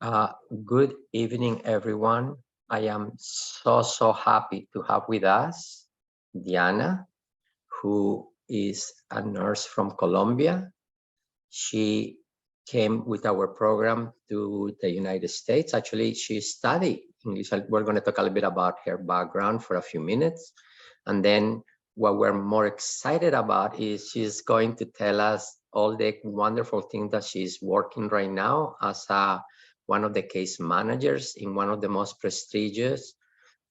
Uh, Good evening, everyone. I am so happy to have with us Diana, who is a nurse from Colombia. She came with our program to the United States. Actually, she studied English. We're going to talk a little bit about her background for a few minutes. And then what we're more excited about is she's going to tell us all the wonderful things that she's working right now as one of the case managers in one of the most prestigious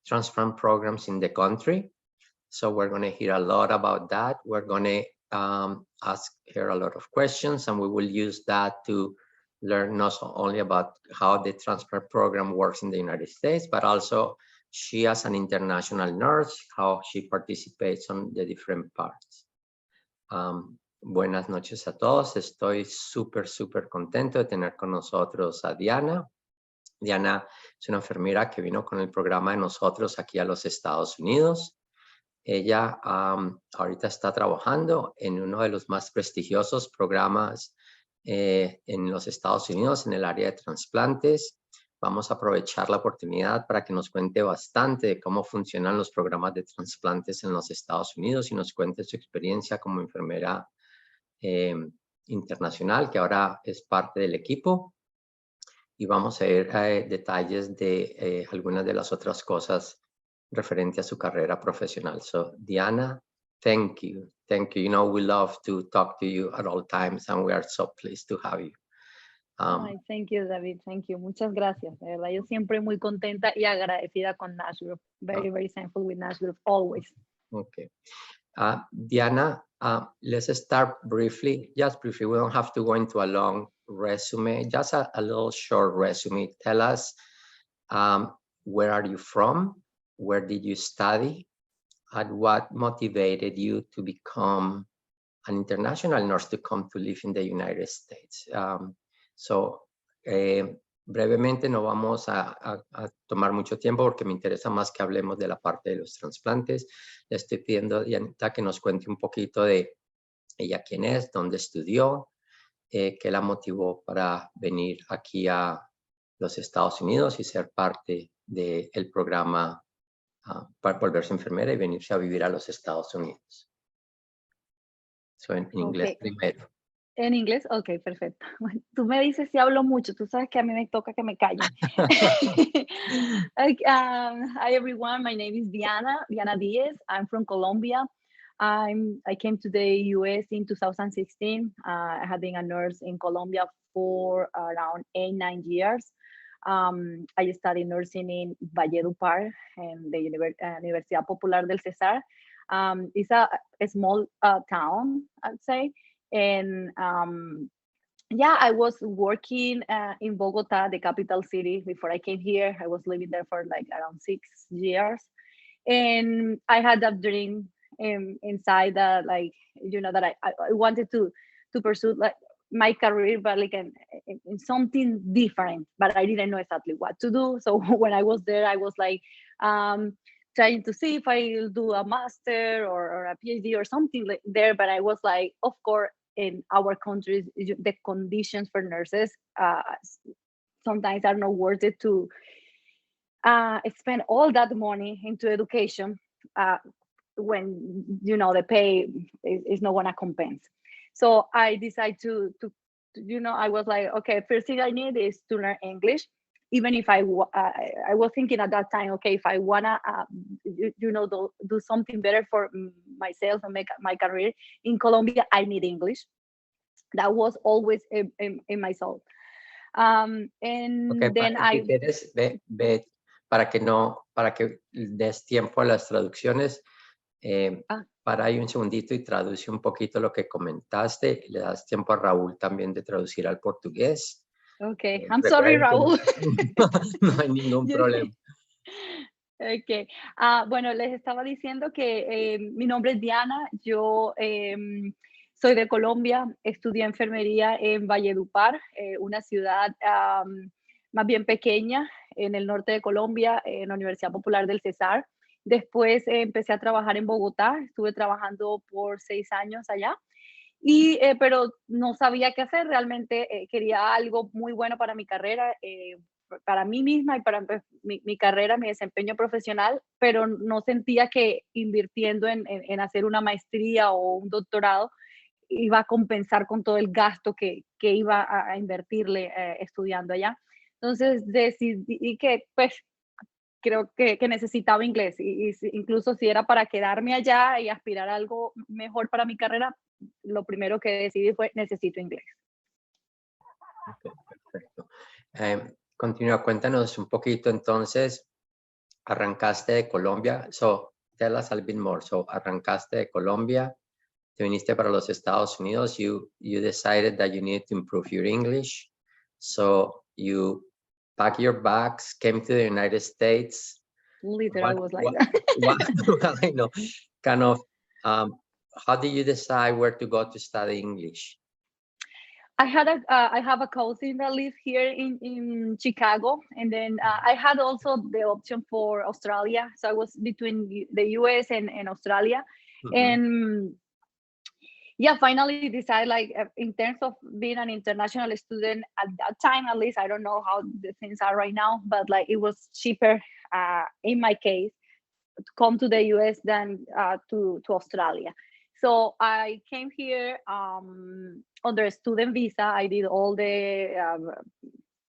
transplant programs in the country. So we're going to hear a lot about that. We're going to ask her a lot of questions, and we will use that to learn not only about how the transplant program works in the United States, but also she as an international nurse, how she participates on the different parts. Buenas noches a todos. Estoy súper contento de tener con nosotros a Diana. Diana es una enfermera que vino con el programa de nosotros aquí a los Estados Unidos. Ella ahorita está trabajando en uno de los más prestigiosos programas en los Estados Unidos en el área de trasplantes. Vamos a aprovechar la oportunidad para que nos cuente bastante de cómo funcionan los programas de trasplantes en los Estados Unidos y nos cuente su experiencia como enfermera internacional, que ahora es parte del equipo. Y vamos a ver detalles de algunas de las otras cosas referente a su carrera profesional. So, Diana, thank you. Thank you. You know, we love to talk to you at all times, and we are so pleased to have you. Ay, thank you, David. Thank you. Muchas gracias. De verdad, yo siempre muy contenta y agradecida con Nashville. Very thankful with Nashville, always. Okay. Diana, let's start briefly, just briefly. We don't have to go into a long resume, just a little short resume. Tell us, where are you from? Where did you study? And what motivated you to become an international nurse to come to live in the United States? Brevemente, no vamos a tomar mucho tiempo porque me interesa más que hablemos de la parte de los trasplantes. Le estoy pidiendo a Dianita que nos cuente un poquito de ella quién es, dónde estudió, qué la motivó para venir aquí a los Estados Unidos y ser parte del programa para volverse enfermera y venirse a vivir a los Estados Unidos. So, en inglés primero. En inglés, ok, perfecto. Bueno, tú me dices si hablo mucho, tú sabes que a mí me toca que me callen. Hi everyone, my name is Diana Diaz. I'm from Colombia. I came to the US in 2016. I have been a nurse in Colombia for around 8-9 years. I studied nursing in Valledupar and the Universidad Popular del Cesar. It's a small town, I'd say. And yeah, I was working in Bogota, the capital city, before I came here. I was living there for like around 6 years. And I had that dream inside that, like, you know, that I wanted to pursue like my career, but like in something different, but I didn't know exactly what to do. So when I was there, I was like trying to see if I'll do a master or a PhD or something like there. But I was like, of course, in our countries, the conditions for nurses sometimes are not worth it to spend all that money into education when, you know, the pay is not gonna compensate. So I decided to, you know, I was like, okay, first thing I need is to learn English. Even if I was thinking at that time, okay, if I wanna, you know, do something better for myself and make my career in Colombia, I need English. That was always in my soul. And okay, then si quieres, ve, para que des tiempo a las traducciones. Para ahí un segundito y traduce un poquito lo que comentaste. Le das tiempo a Raúl también de traducir al portugués. Okay, I'm sorry, Raúl. No hay ningún problema. Okay. Bueno, les estaba diciendo que mi nombre es Diana. Yo soy de Colombia. Estudié enfermería en Valledupar, una ciudad más bien pequeña en el norte de Colombia, en la Universidad Popular del Cesar. Después empecé a trabajar en Bogotá. Estuve trabajando por 6 años allá. Pero no sabía qué hacer, realmente quería algo muy bueno para mi carrera, para mí misma y para pues, mi carrera, mi desempeño profesional, pero no sentía que invirtiendo en hacer una maestría o un doctorado iba a compensar con todo el gasto que iba a invertirle estudiando allá. Entonces decidí que pues creo que necesitaba inglés incluso si era para quedarme allá y aspirar a algo mejor para mi carrera, lo primero que decidí fue necesito inglés. Ok, perfecto. Continúa, cuéntanos un poquito entonces, arrancaste de Colombia, so tell us a little bit more. So arrancaste de Colombia, te viniste para los Estados Unidos, you decided that you needed to improve your English, so you packed your bags, came to the United States. Literally was like that. Well, I know, kind of, how did you decide where to go to study English? I have a cousin that lives here in Chicago, and then I had also the option for Australia. So I was between the US and Australia, and yeah, finally decided like in terms of being an international student at that time, at least I don't know how the things are right now, but like it was cheaper in my case to come to the US than to Australia. So I came here under a student visa. I did all the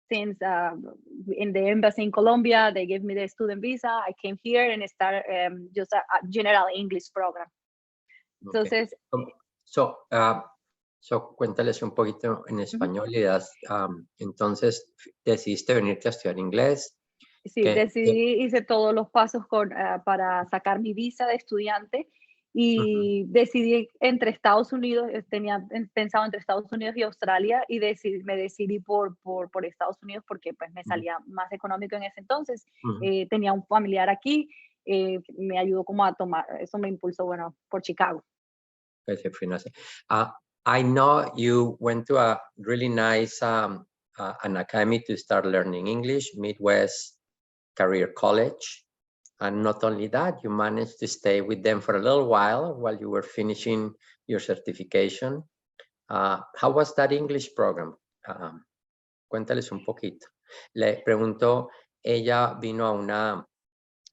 things in the embassy in Colombia. They gave me the student visa. I came here and started just a general English program. Okay. Entonces, So cuéntales un poquito en español y entonces decidiste venirte a estudiar inglés. Sí, decidí, hice todos los pasos para sacar mi visa de estudiante y decidí entre Estados Unidos, tenía pensado entre Estados Unidos y Australia y me decidí por Estados Unidos porque pues me salía más económico en ese entonces. Tenía un familiar aquí, me ayudó como a tomar, eso me impulsó, bueno, por Chicago. I know you went to a really nice an academy to start learning English, Midwest Career College. And not only that, you managed to stay with them for a little while you were finishing your certification. How was that English program? Cuéntales un poquito. Le pregunto, ella vino a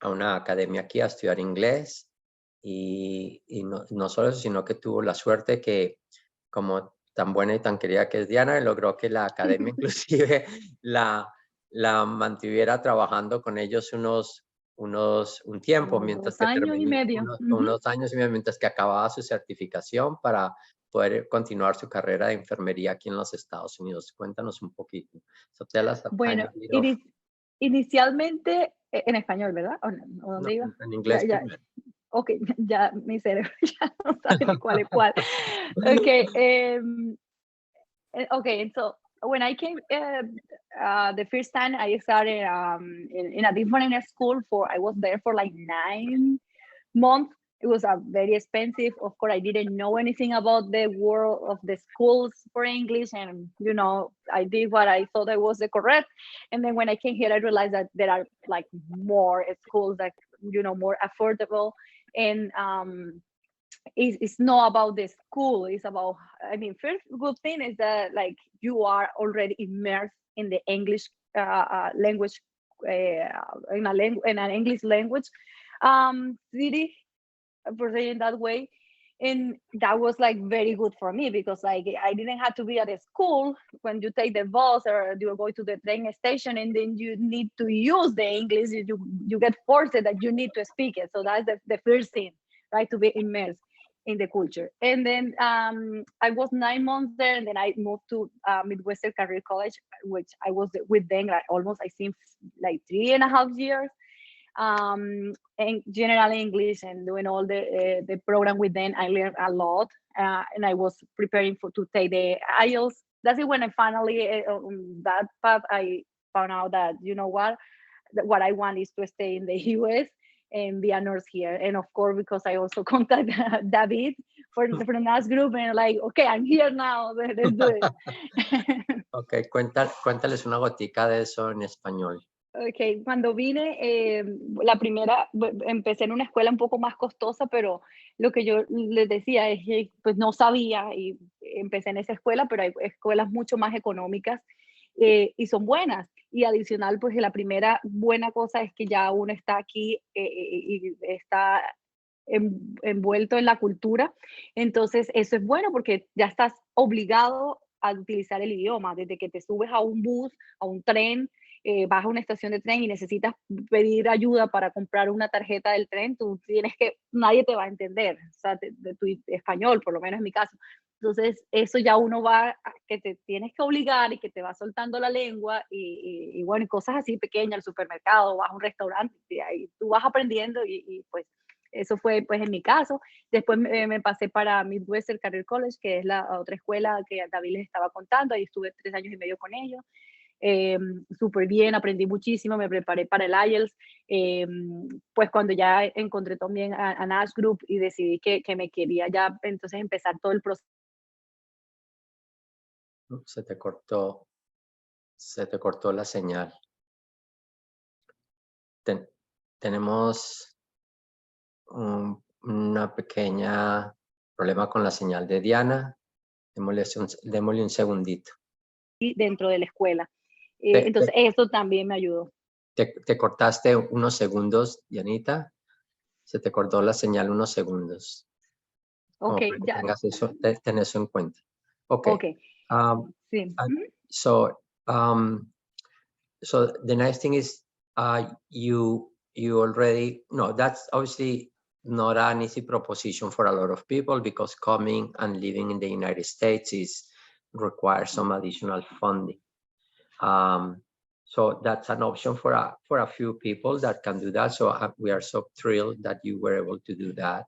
una academia aquí a estudiar inglés y no solo eso, sino que tuvo la suerte que como tan buena y tan querida que es Diana, logró que la academia inclusive la mantuviera trabajando con ellos un tiempo, mientras que años y medio. unos años y medio, mientras que acababa su certificación para poder continuar su carrera de enfermería aquí en los Estados Unidos. Cuéntanos un poquito. So tell us Bueno, inicialmente en español, ¿verdad? ¿O dónde iba? En inglés. Ok, ya mi cerebro ya no sabe ni cuál es cuál. Okay, okay, so when I came the first time I started in a different school I was there for like 9 months. It was very expensive. Of course, I didn't know anything about the world of the schools for English, and I did what I thought I was the correct. And then when I came here, I realized that there are like more schools that more affordable, and it's not about the school. It's about, first good thing is that like you are already immersed in the English language, in an English language city, for saying that way. And that was like very good for me because like I didn't have to be at a school when you take the bus or you go to the train station and then you need to use the English. You get forced that you need to speak it. So that's the first thing, right? To be immersed in the culture. And then I was 9 months there, and then I moved to Midwestern Career College, which I was with them like almost, I think, like 3.5 years. And general English and doing all the program with them. I learned a lot, and I was preparing to take the IELTS. That's it when I finally, on that path, I found out that, what I want is to stay in the US and be a nurse here. And of course, because I also contacted David from the NAS group and like, okay, I'm here now, let's do it. Ok, cuéntales una gotica de eso en español. Ok, cuando vine, la primera, empecé en una escuela un poco más costosa, pero lo que yo les decía es que pues no sabía y empecé en esa escuela, pero hay escuelas mucho más económicas y son buenas. Y adicional, pues la primera buena cosa es que ya uno está aquí y está envuelto en la cultura. Entonces, eso es bueno porque ya estás obligado a utilizar el idioma, desde que te subes a un bus, a un tren, vas a una estación de tren y necesitas pedir ayuda para comprar una tarjeta del tren, tú tienes que, nadie te va a entender, o sea, de tu español, por lo menos en mi caso. Entonces, eso ya uno va, que te tienes que obligar y que te va soltando la lengua y bueno, y cosas así pequeñas, al supermercado, vas a un restaurante, y ahí tú vas aprendiendo y pues eso fue pues en mi caso. Después me pasé para Midwestern Career College, que es la otra escuela que David les estaba contando. Ahí estuve 3 años y medio con ellos. Súper bien, aprendí muchísimo, me preparé para el IELTS. Pues cuando ya encontré también a Nash Group y decidí que me quería ya entonces empezar todo el proceso. Se te cortó la señal. Tenemos una pequeña problema con la señal de Diana. Démosle un segundito. Dentro de la escuela. Te, Entonces, eso también me ayudó. te cortaste unos segundos, Dianita. Se te cortó la señal unos segundos. Ok, Como para que ya, tengas eso, ten eso en cuenta. Ok. ok, Um, sí. so, so the nice thing is you already, no, that's obviously not an easy proposition for a lot of people because coming and living in the United States requires some additional funding. So that's an option for a few people that can do that. So we are so thrilled that you were able to do that.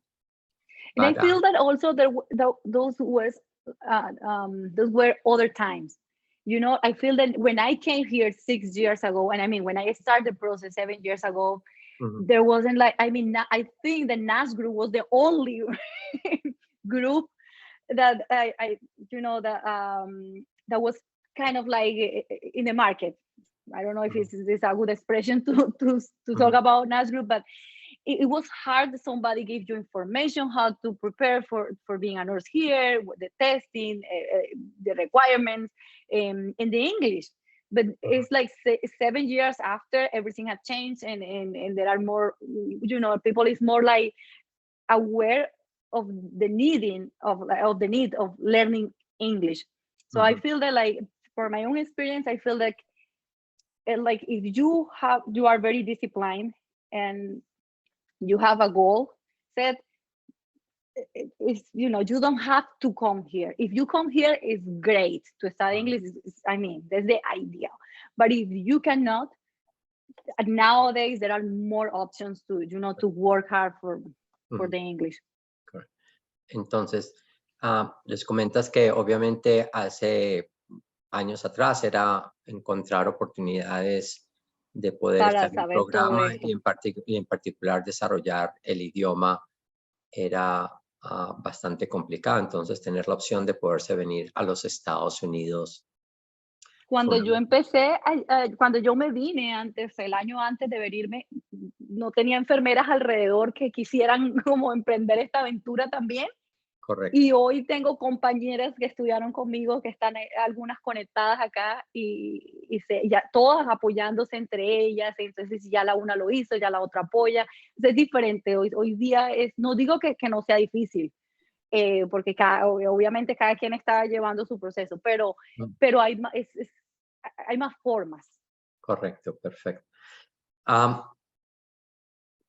And I But, feel that also those were other times. You know, I feel that when I came here 6 years ago, and I mean, when I started the process 7 years ago, there wasn't like, I mean, I think the NAS group was the only group that I you know, that was kind of like in the market. I don't know if this is a good expression to talk about NAS group, but it was hard that somebody gave you information how to prepare for being a nurse here, the testing, the requirements, in the English. But it's like 7 years after, everything had changed, and there are more, you know, people is more like aware of the need of learning English. So I feel that, like, for my own experience, I feel like if you are very disciplined and you have a goal set, it's, you know, you don't have to come here. If you come here, it's great to study English. I mean, that's the idea. But if you cannot, nowadays there are more options to, you know, to work hard for the English. Correct. Entonces, les comentas que obviamente hace años atrás era encontrar oportunidades de poder Para estar en el saber todo programa esto. y en particular desarrollar el idioma era bastante complicado. Entonces, tener la opción de poderse venir a los Estados Unidos. Cuando yo empecé, cuando yo me vine antes, el año antes de venirme, no tenía enfermeras alrededor que quisieran como emprender esta aventura también. Correcto. Y hoy tengo compañeras que estudiaron conmigo, que están algunas conectadas acá y ya todas apoyándose entre ellas. Entonces, ya la una lo hizo, ya la otra apoya. Es diferente. Hoy día no digo que no sea difícil, porque obviamente cada quien está llevando su proceso, pero hay más formas. Correcto, perfecto.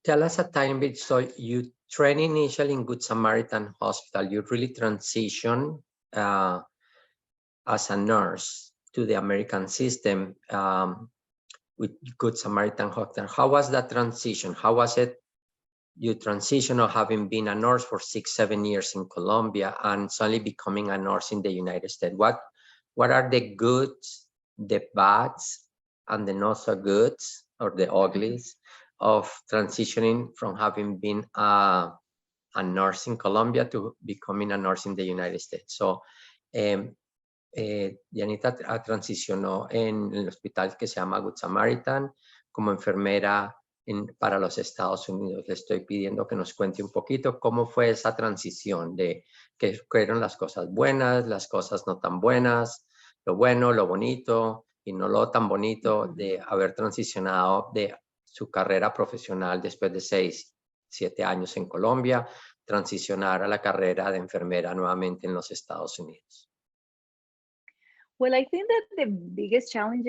Tell us a tiny bit. So you train initially in Good Samaritan Hospital. You really transition as a nurse to the American system with Good Samaritan Hospital. How was that transition? How was it? You transition of having been a nurse for 6-7 years in Colombia and suddenly becoming a nurse in the United States. What are the goods, the bads, and the not so goods or the uglies of transitioning from having been a nurse in Colombia to becoming a nurse in the United States? So, Dianita transicionó en el hospital que se llama Good Samaritan como enfermera para los Estados Unidos. Le estoy pidiendo que nos cuente un poquito cómo fue esa transición de qué fueron las cosas buenas, las cosas no tan buenas, lo bueno, lo bonito y no lo tan bonito de haber transicionado de su carrera profesional después de 6, 7 años en Colombia, transicionar a la carrera de enfermera nuevamente en los Estados Unidos. Well, I think that the biggest challenge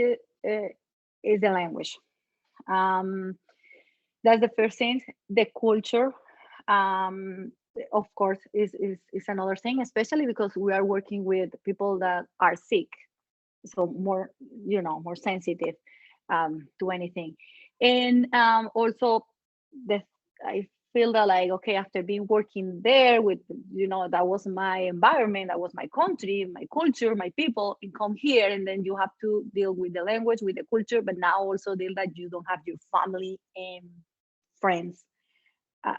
is the language. That's the first thing. The culture, of course, is another thing, especially because we are working with people that are sick, so more, more sensitive to anything. And also, I feel that, like, okay, after being working there with, that was my environment, that was my country, my culture, my people, and come here, and then you have to deal with the language, with the culture, but now also deal that you don't have your family and friends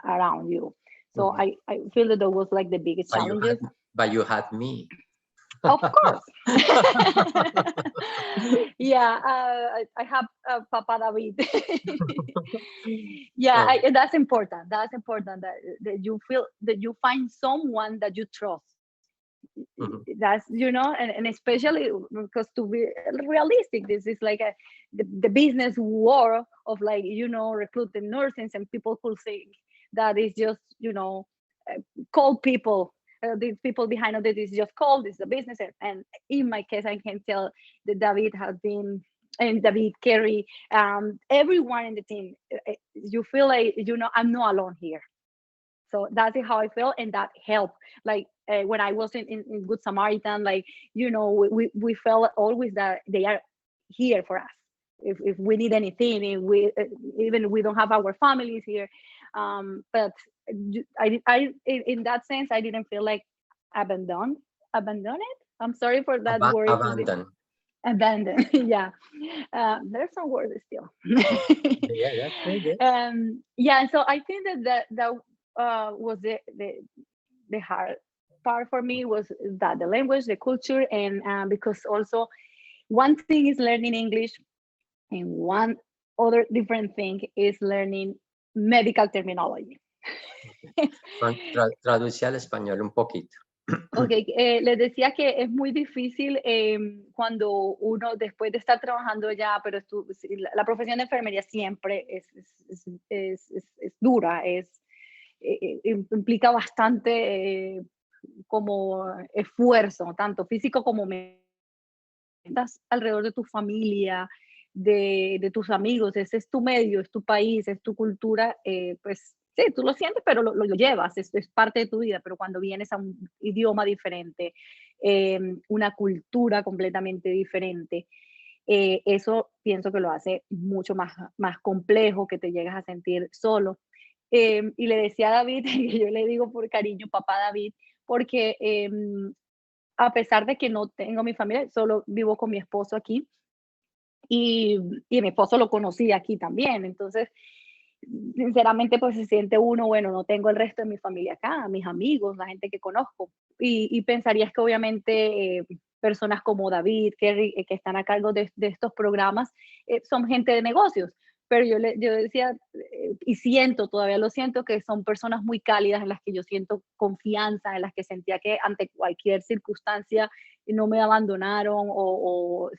around you. So I feel that was like the biggest challenges. But you had me. Of course. Yeah, I have Papa David. Yeah, that's important. That's important that you feel that you find someone that you trust. That's, and especially because, to be realistic, this is like the business war of, like, recruiting nurses, and people could think that is just, cold people. These people behind it is just cold, it's the business. And in my case, I can tell that David has been, and David, Kerry, everyone in the team, you feel like, I'm not alone here. So that's how I feel, and that helped. Like when I was in Good Samaritan, like, we felt always that they are here for us. If we need anything, if we don't have our families here. But I in that sense, I didn't feel like abandoned. I'm sorry for that word. Abandoned. Yeah. There's some words still. Yeah, that's very good. Yeah. So I think that was the hard part for me, was that the language, the culture, and because also one thing is learning English, and one other different thing is learning medical terminology. Traduce al español un poquito. Ok, les decía que es muy difícil cuando uno, después de estar trabajando ya, pero la profesión de enfermería siempre es dura, implica bastante como esfuerzo, tanto físico como mental. Estás alrededor de tu familia, de tus amigos, ese es tu medio, es tu país, es tu cultura, pues sí, tú lo sientes, pero lo llevas, es parte de tu vida. Pero cuando vienes a un idioma diferente, una cultura completamente diferente, eso pienso que lo hace mucho más complejo, que te llegas a sentir solo. Y le decía a David, que yo le digo por cariño, papá David, porque a pesar de que no tengo mi familia, solo vivo con mi esposo aquí, y mi esposo lo conocí aquí también. Entonces, sinceramente, pues se siente uno, bueno, no tengo el resto de mi familia acá, mis amigos, la gente que conozco. Y pensarías que obviamente personas como David, Kerry, que están a cargo de estos programas, son gente de negocios. Pero yo decía, y todavía lo siento, que son personas muy cálidas, en las que yo siento confianza, en las que sentía que ante cualquier circunstancia no me abandonaron,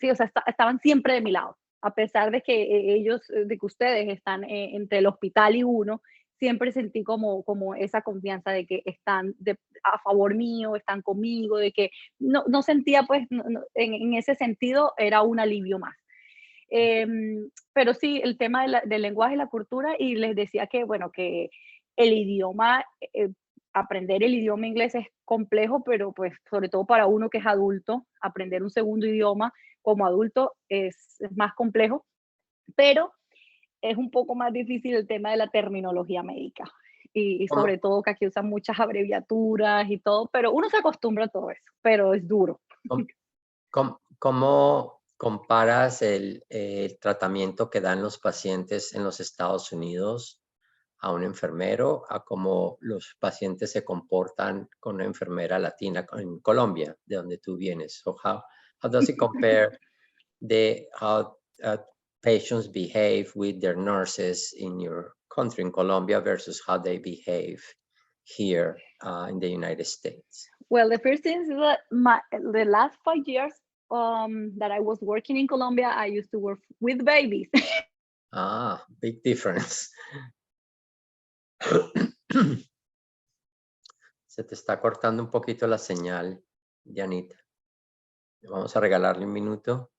sí, o sea, estaban siempre de mi lado. A pesar de que de que ustedes están entre el hospital y uno, siempre sentí como esa confianza de que están a favor mío, están conmigo, de que no sentía, pues, en ese sentido era un alivio más. Pero sí, el tema del lenguaje y la cultura, y les decía que, bueno, que el idioma, aprender el idioma inglés es complejo, pero pues sobre todo para uno que es adulto, aprender un segundo idioma como adulto es más complejo, pero es un poco más difícil el tema de la terminología médica. Y sobre todo que aquí usan muchas abreviaturas y todo, pero uno se acostumbra a todo eso, pero es duro. ¿Cómo comparas el tratamiento que dan los pacientes en los Estados Unidos a un enfermero, a cómo los pacientes se comportan con una enfermera latina en Colombia, de donde tú vienes? So how does it compare how patients behave with their nurses in your country, in Colombia, versus how they behave here in the United States? Well, the first thing is that the last 5 years that I was working in Colombia, I used to work with babies. Ah, big difference. Se te está cortando un poquito la señal, Dianita. Vamos a regalarle un minuto.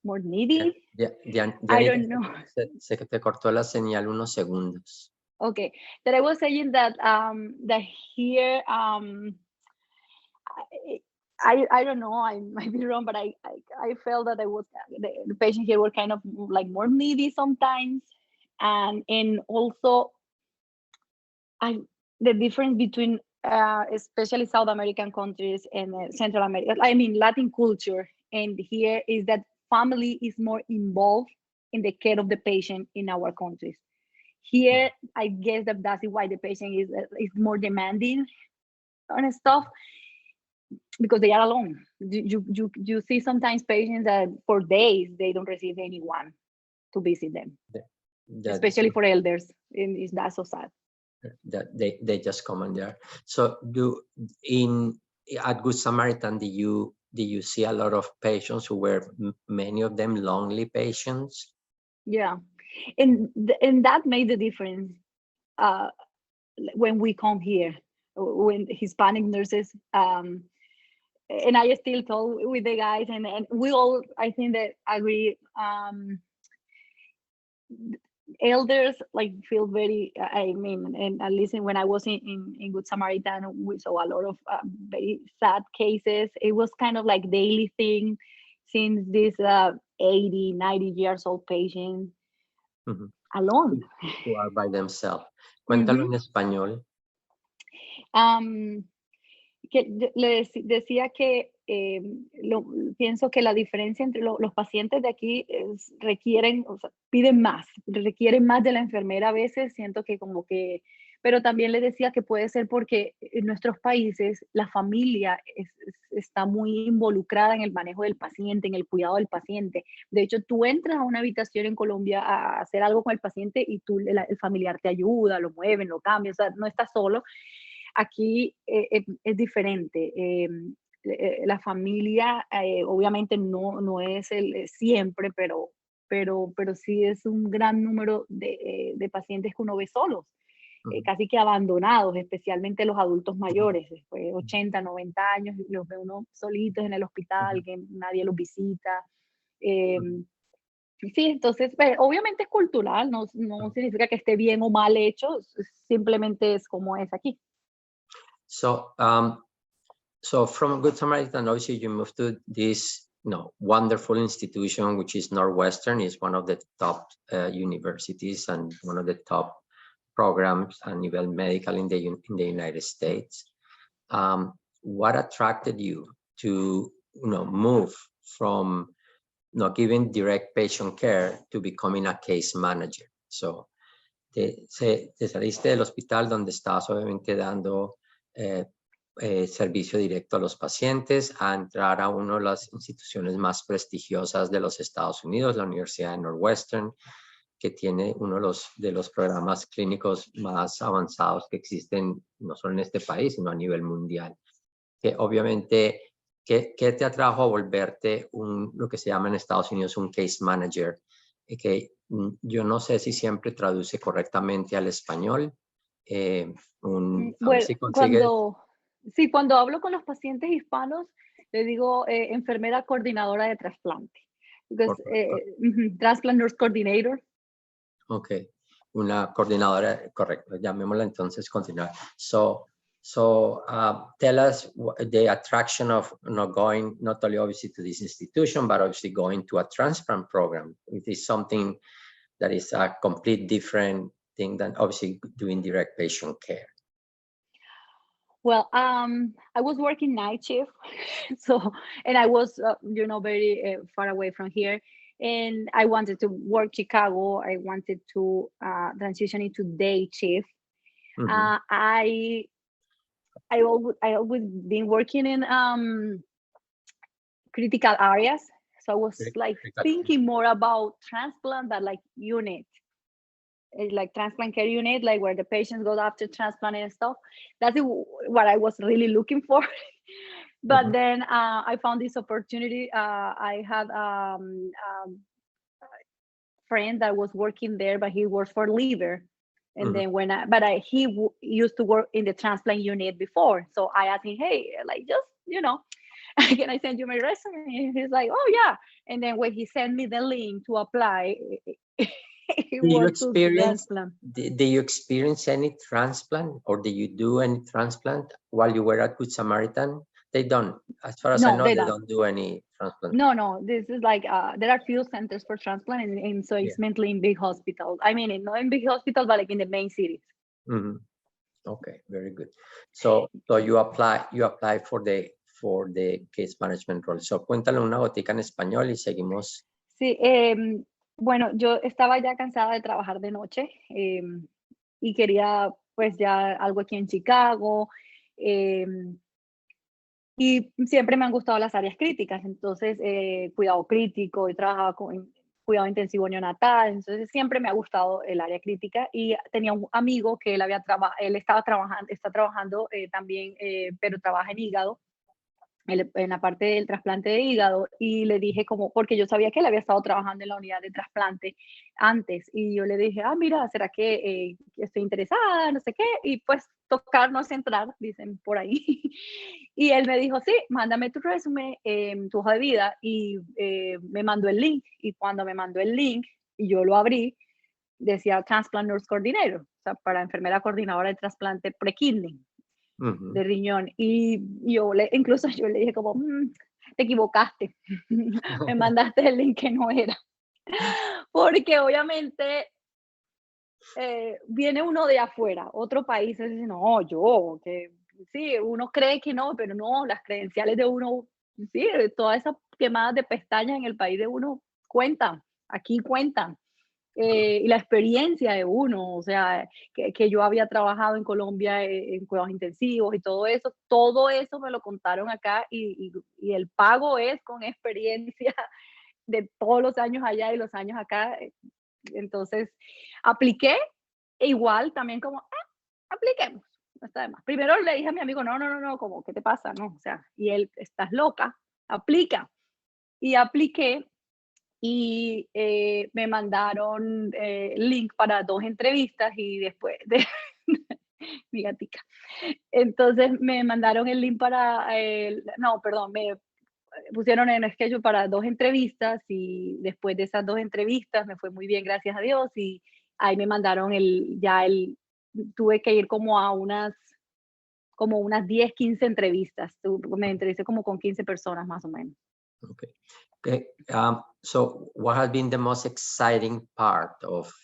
More needy. Dianita, I don't know. Se te cortó la señal unos segundos. Okay, that I was saying that that here I don't know, I might be wrong, but I felt that the patient here were kind of like more needy sometimes, and also the difference between especially South American countries and Central America, I mean Latin culture, and here is that family is more involved in the care of the patient in our countries. Here, I guess that's why the patient is more demanding on stuff, because they are alone. You see sometimes patients that for days they don't receive anyone to visit them, especially for elders. And that's so sad. That they just come in there. So at Good Samaritan, do you see a lot of patients who were many of them lonely patients? Yeah, and that made the difference when we come here, when Hispanic nurses, and I still talk with the guys, and we all, I think, that agree, elders like feel very, I mean, and at least when I was in Good Samaritan, we saw a lot of very sad cases. It was kind of like daily thing, since this 80, 90 years old patient alone. Who are by themselves. Cuéntalo en español. Que decía que pienso que la diferencia entre los pacientes de aquí requieren, o sea, requieren más de la enfermera a veces, siento que como que, pero también les decía que puede ser porque en nuestros países la familia está muy involucrada en el manejo del paciente, en el cuidado del paciente. De hecho, tú entras a una habitación en Colombia a hacer algo con el paciente y el familiar te ayuda, lo mueven, lo cambian, o sea, no estás solo. Aquí es diferente. La familia obviamente no es el siempre, pero sí es un gran número de pacientes que uno ve solos, casi que abandonados, especialmente los adultos mayores, después de 80, 90 años, los ve uno solitos en el hospital, que nadie los visita. Sí, entonces, obviamente es cultural, no significa que esté bien o mal hecho, simplemente es como es aquí. So, so from Good Samaritan, obviously you moved to this, wonderful institution, which is Northwestern. Is one of the top universities and one of the top programs a nivel medical in the United States. What attracted you to, move from giving direct patient care to becoming a case manager? So, te saliste del hospital donde estabas obviamente dando servicio directo a los pacientes, a entrar a una de las instituciones más prestigiosas de los Estados Unidos, la Universidad de Northwestern, que tiene uno de los programas clínicos más avanzados que existen no solo en este país, sino a nivel mundial. Que obviamente, ¿qué te atrajo a volverte lo que se llama en Estados Unidos un case manager? Que yo no sé si siempre traduce correctamente al español. Bueno, cuando hablo con los pacientes hispanos, le digo enfermera coordinadora de trasplante. Transplant nurse coordinator. Ok, una coordinadora, correcto, llamémosla entonces continuar. So tell us the attraction of going not only obviously to this institution, but obviously going to a transplant program. It is something that is a complete different thing than obviously doing direct patient care. Well, I was working night shift, and I was, very far away from here, and I wanted to work Chicago. I wanted to transition into day shift. I always been working in critical areas. So I was like Critical. thinking more about transplant than like unit, like transplant care unit, like where the patients go after transplant and stuff. That's what I was really looking for. But then I found this opportunity. I had friend that was working there, but he works for liver. And then he used to work in the transplant unit before. So I asked him, hey, like just, can I send you my resume? And he's like, oh yeah. And then when he sent me the link to apply, it was to transplant. Did you experience any transplant, or did you do any transplant while you were at Good Samaritan? They don't, as far as I know, they don't do any transplant. No, this is like, there are few centers for transplant, and so it's mainly in big hospitals. I mean, not in big hospitals, but like in the main cities. Okay, very good. So you apply for the case management role. So cuéntale una gotica en español y seguimos. Sí, bueno, yo estaba ya cansada de trabajar de noche y quería pues ya algo aquí en Chicago. Y siempre me han gustado las áreas críticas, entonces cuidado crítico, he trabajado con cuidado intensivo neonatal, entonces siempre me ha gustado el área crítica, y tenía un amigo que está trabajando también, pero trabaja en hígado, en la parte del trasplante de hígado, y le dije porque yo sabía que él había estado trabajando en la unidad de trasplante antes, y yo le dije, mira, ¿será que estoy interesada? No sé qué, y pues tocarnos entrar, dicen por ahí. Y él me dijo, sí, mándame tu resumen, tu hoja de vida, y me mandó el link, y cuando me mandó el link, y yo lo abrí, decía Transplant Nurse Coordinator, o sea, para enfermera coordinadora de trasplante pre-kidney de riñón. Y incluso yo le dije como, te equivocaste, me mandaste el link que no era. Porque obviamente viene uno de afuera, otro país, y dice, no, que sí, uno cree que no, pero no, las credenciales de uno, sí, todas esas quemadas de pestañas en el país de uno cuentan, aquí cuentan. Y la experiencia de uno, o sea, que yo había trabajado en Colombia en cuidados intensivos y todo eso me lo contaron acá, y el pago es con experiencia de todos los años allá y los años acá. Entonces, apliqué, e igual también como, apliquemos, no está de más. Primero le dije a mi amigo, no, como, ¿qué te pasa? No, o sea, y él, estás loca, aplica. Y apliqué, y me mandaron link para 2 entrevistas, y después de mi gatica. Entonces me mandaron el link me pusieron en schedule para 2 entrevistas, y después de esas 2 entrevistas me fue muy bien, gracias a Dios, y ahí me mandaron tuve que ir como a unas 10, 15 entrevistas. Me entrevisté como con 15 personas más o menos. Okay. So what has been the most exciting part of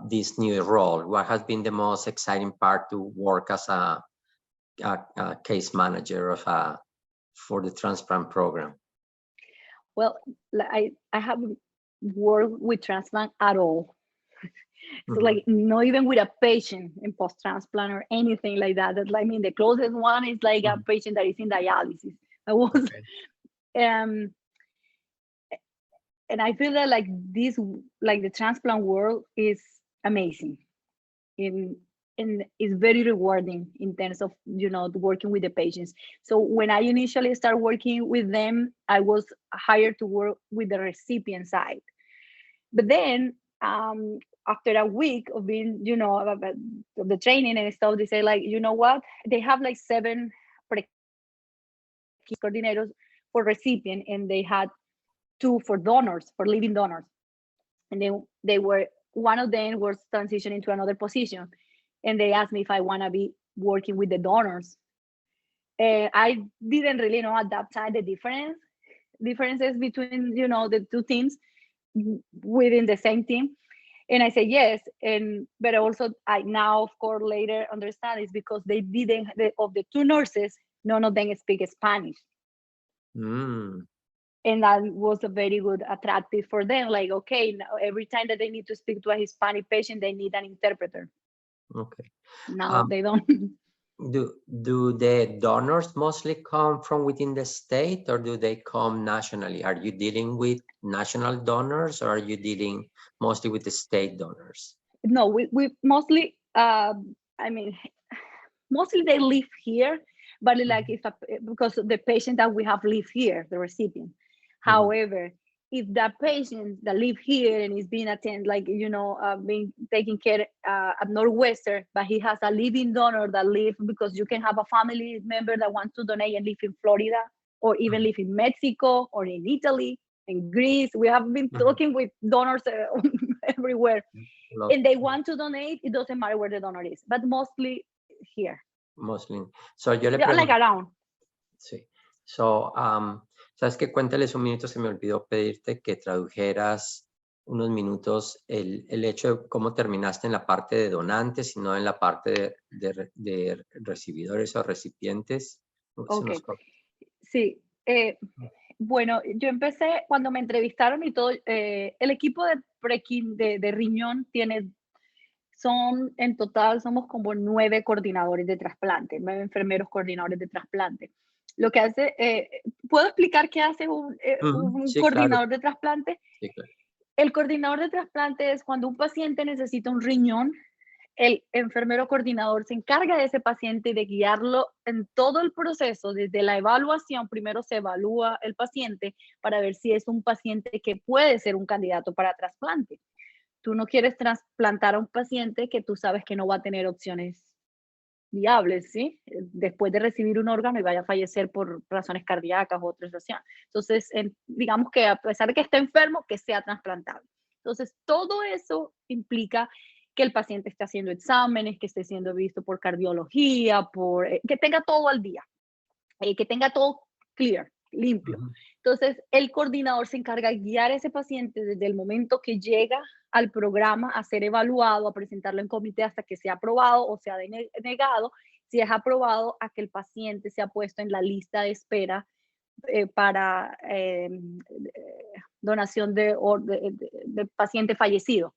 this new role? What has been the most exciting part to work as a case manager for the transplant program? Well, I haven't worked with transplant at all. So like not even with a patient in post-transplant or anything like that. I mean, the closest one is like a patient that is in dialysis. And I feel that like the transplant world is amazing, and is very rewarding in terms of working with the patients. So when I initially started working with them, I was hired to work with the recipient side. But then after a week of being, of the training and stuff, they say like, you know what? They have like 7 coordinators for recipient, and they had 2 for donors, for living donors. And one of them was transitioning to another position. And they asked me if I want to be working with the donors. I didn't really know at that time the differences between, the 2 teams within the same team. And I said yes, but also I now, of course, later understand it's because they didn't, of the 2 nurses, none of them speak Spanish. And that was a very good attractive for them. Like, okay, now every time that they need to speak to a Hispanic patient, they need an interpreter. Okay. Now they don't. Do the donors mostly come from within the state, or do they come nationally? Are you dealing with national donors, or are you dealing mostly with the state donors? No, we mostly, I mean, mostly they live here, but like if because the patient that we have live here, the recipient. However, if that patient that live here and is being attended, like, you know, being taken care at Northwestern, but he has a living donor that live, because you can have a family member that wants to donate and live in Florida, or even live in Mexico, or in Italy, in Greece. We have been talking with donors everywhere. And they want to donate, it doesn't matter where the donor is, but mostly here. Mostly. So yo le Yeah, like around. Sí. So, sabes que cuéntales un minuto, se me olvidó pedirte que tradujeras unos minutos el hecho de cómo terminaste en la parte de donantes y no en la parte de recibidores o recipientes. Ok, sí. Bueno, yo empecé cuando me entrevistaron y todo, el equipo de Prekin de riñón son en total, somos como 9 coordinadores de trasplante, 9 enfermeros coordinadores de trasplante. Lo que hace, ¿puedo explicar qué hace un Sí, coordinador claro. de trasplante? Sí, claro. El coordinador de trasplante es cuando un paciente necesita un riñón, el enfermero coordinador se encarga de ese paciente y de guiarlo en todo el proceso, desde la evaluación. Primero se evalúa el paciente para ver si es un paciente que puede ser un candidato para trasplante. Tú no quieres trasplantar a un paciente que tú sabes que no va a tener opciones viables, ¿sí? Después de recibir un órgano y vaya a fallecer por razones cardíacas o otra razón. Entonces, digamos que a pesar de que esté enfermo, que sea trasplantable. Entonces, todo eso implica que el paciente esté haciendo exámenes, que esté siendo visto por cardiología, que tenga todo al día, que tenga todo clear, limpio. Entonces, el coordinador se encarga de guiar a ese paciente desde el momento que llega al programa a ser evaluado, a presentarlo en comité hasta que sea aprobado o sea denegado. Si es aprobado, a que el paciente sea puesto en la lista de espera para donación de paciente fallecido.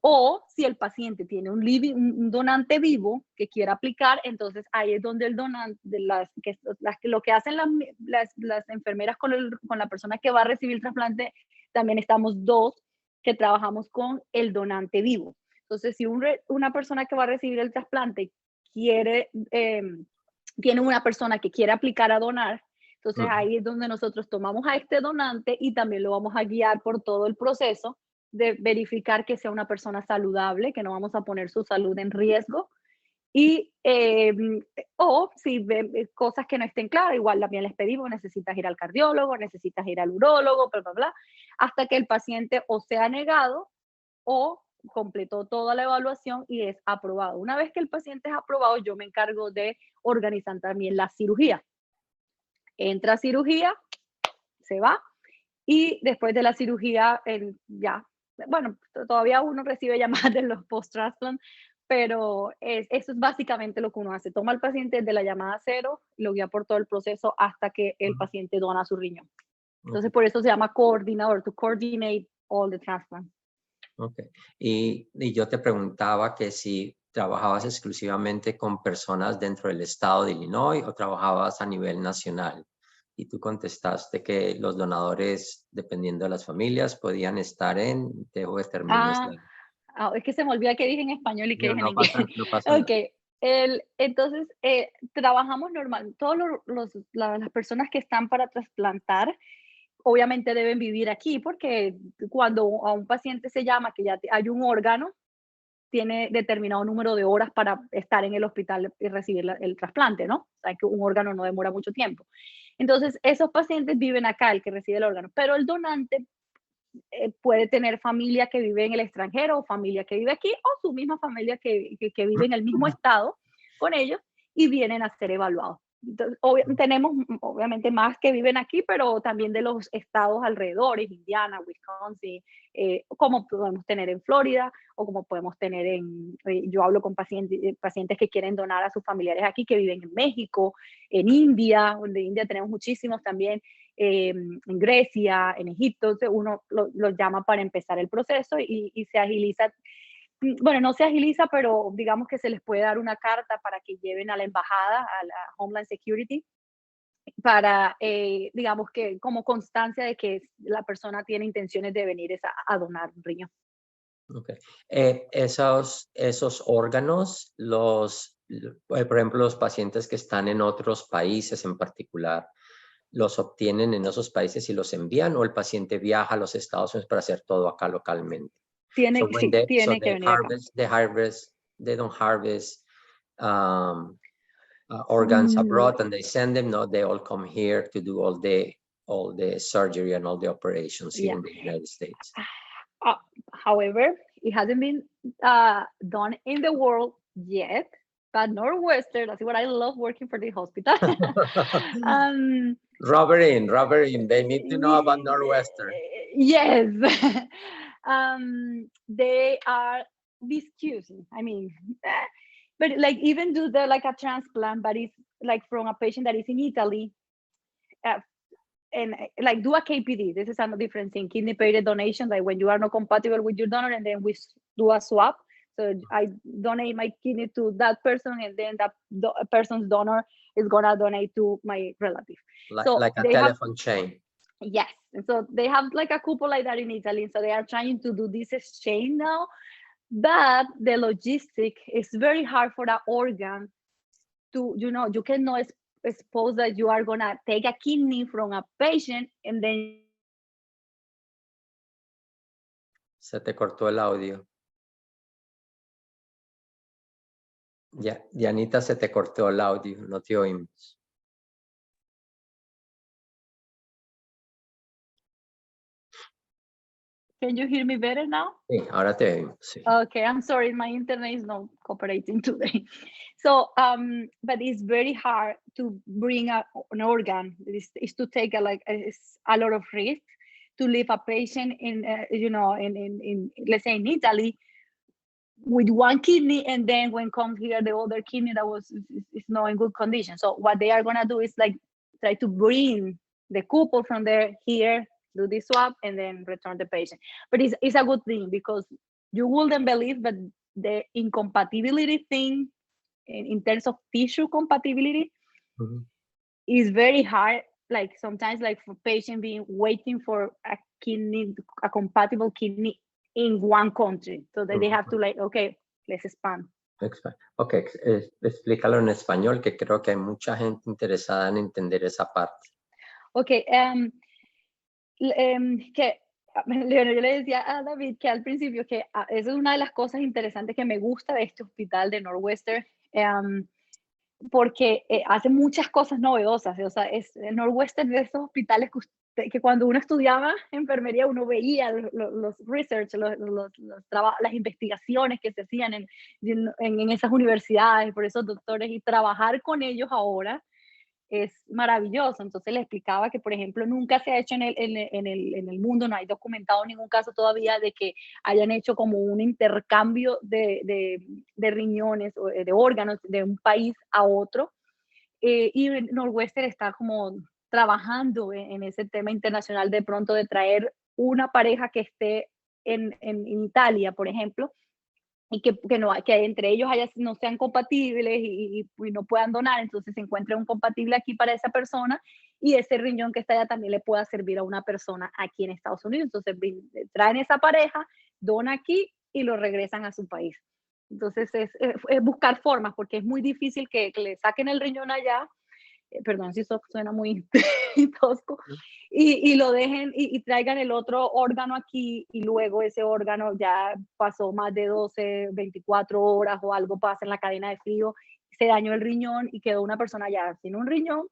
O si el paciente tiene un donante vivo que quiera aplicar, entonces ahí es donde el donante, lo que hacen las enfermeras con la persona que va a recibir el trasplante, también estamos 2 que trabajamos con el donante vivo. Entonces, si una persona que va a recibir el trasplante tiene una persona que quiere aplicar a donar, entonces ahí es donde nosotros tomamos a este donante y también lo vamos a guiar por todo el proceso de verificar que sea una persona saludable, que no vamos a poner su salud en riesgo. Y, o si ven cosas que no estén claras, igual también les pedimos, necesitas ir al cardiólogo, necesitas ir al urólogo, bla, bla, bla, hasta que el paciente o sea negado o completó toda la evaluación y es aprobado. Una vez que el paciente es aprobado, yo me encargo de organizar también la cirugía. Entra a cirugía, se va, y después de la cirugía, ya, bueno, todavía uno recibe llamadas de los post-transplant, pero eso es básicamente lo que uno hace. Toma al paciente desde la llamada 0, lo guía por todo el proceso hasta que el paciente dona su riñón. Entonces, por eso se llama coordinador, to coordinate all the transplants. Ok. Y yo te preguntaba que si trabajabas exclusivamente con personas dentro del estado de Illinois o trabajabas a nivel nacional. Y tú contestaste que los donadores, dependiendo de las familias, podían estar dejo que termines. Es que se me olvida qué dije en español y qué dije en inglés. No pasa nada. Ok, entonces trabajamos normal. Todas las personas que están para trasplantar, obviamente deben vivir aquí, porque cuando a un paciente se llama que ya hay un órgano, tiene determinado número de horas para estar en el hospital y recibir el trasplante, ¿no? O sea, que un órgano no demora mucho tiempo. Entonces, esos pacientes viven acá, el que recibe el órgano, pero el donante puede tener familia que vive en el extranjero o familia que vive aquí o su misma familia que vive en el mismo estado con ellos y vienen a ser evaluados. Entonces, tenemos obviamente más que viven aquí, pero también de los estados alrededores, Indiana, Wisconsin, como podemos tener en Florida o como podemos tener yo hablo con pacientes que quieren donar a sus familiares aquí, que viven en México, en India, donde en India tenemos muchísimos también, en Grecia, en Egipto. Entonces uno los llama para empezar el proceso y se agiliza. bueno, no se agiliza, pero digamos que se les puede dar una carta para que lleven a la embajada, a la Homeland Security, para, digamos que como constancia de que la persona tiene intenciones de venir a donar un riñón. Okay. Esos órganos, por ejemplo, los pacientes que están en otros países en particular, ¿los obtienen en esos países y los envían o el paciente viaja a los Estados Unidos para hacer todo acá localmente? So when Sí, tiene que they venir acá. they don't harvest organs No. abroad and they send them. No, they all come here to do all the surgery and all the operations here Yeah. in the United States. However, it hasn't been done in the world yet. But Northwestern, that's what I love working for the hospital. Rubber in. They need to know about Northwestern. Yes. They are discussing. I mean, but like even do the like a transplant, but it's like from a patient that is in Italy, and like do a KPD. This is a different thing. Kidney paid donation, like when you are not compatible with your donor, and then we do a swap. So I donate my kidney to that person, and then that person's donor is gonna donate to my relative. Like a telephone chain. Yes, and so they have like a couple like that in Italy. So they are trying to do this exchange now, but the logistic is very hard for that organ to, you cannot suppose that you are gonna take a kidney from a patient and then. Se te cortó el audio. Ya, Dianita, se te cortó el audio, no te oímos. Can you hear me better now? Sí, ahora te oímos. Sí. Okay, I'm sorry, my internet is not cooperating today. So, but it's very hard to bring an organ. It's to take a lot of risk to leave a patient in, in let's say in Italy with one kidney, and then when comes here the other kidney that is not in good condition. So what they are gonna do is like try to bring the couple from there here, do this swap, and then return the patient. But it's a good thing because you wouldn't believe, but the incompatibility thing in terms of tissue compatibility is very hard. Like sometimes, like for patient being waiting for a compatible kidney in one country, so that they have to like, okay, let's expand. Ok, explícalo en español, que creo que hay mucha gente interesada en entender esa parte. Ok, que yo le decía a David que al principio que esa es una de las cosas interesantes que me gusta de este hospital de Northwestern, porque hace muchas cosas novedosas. O sea, Northwestern de esos hospitales que cuando uno estudiaba enfermería uno veía los research, las investigaciones que se hacían en esas universidades por esos doctores, y trabajar con ellos ahora es maravilloso. Entonces le explicaba que, por ejemplo, nunca se ha hecho en el mundo, no hay documentado ningún caso todavía de que hayan hecho como un intercambio de riñones o de órganos de un país a otro. Y Northwestern está como trabajando en ese tema internacional, de pronto de traer una pareja que esté en Italia, por ejemplo, y que entre ellos no sean compatibles y no puedan donar, entonces se encuentre un compatible aquí para esa persona, y ese riñón que está allá también le pueda servir a una persona aquí en Estados Unidos. Entonces traen esa pareja, dona aquí y lo regresan a su país. Entonces es buscar formas, porque es muy difícil que le saquen el riñón allá, perdón si eso suena muy tosco, y lo dejen y traigan el otro órgano aquí, y luego ese órgano ya pasó más de 12, 24 horas o algo, pasa en la cadena de frío, se dañó el riñón y quedó una persona ya sin un riñón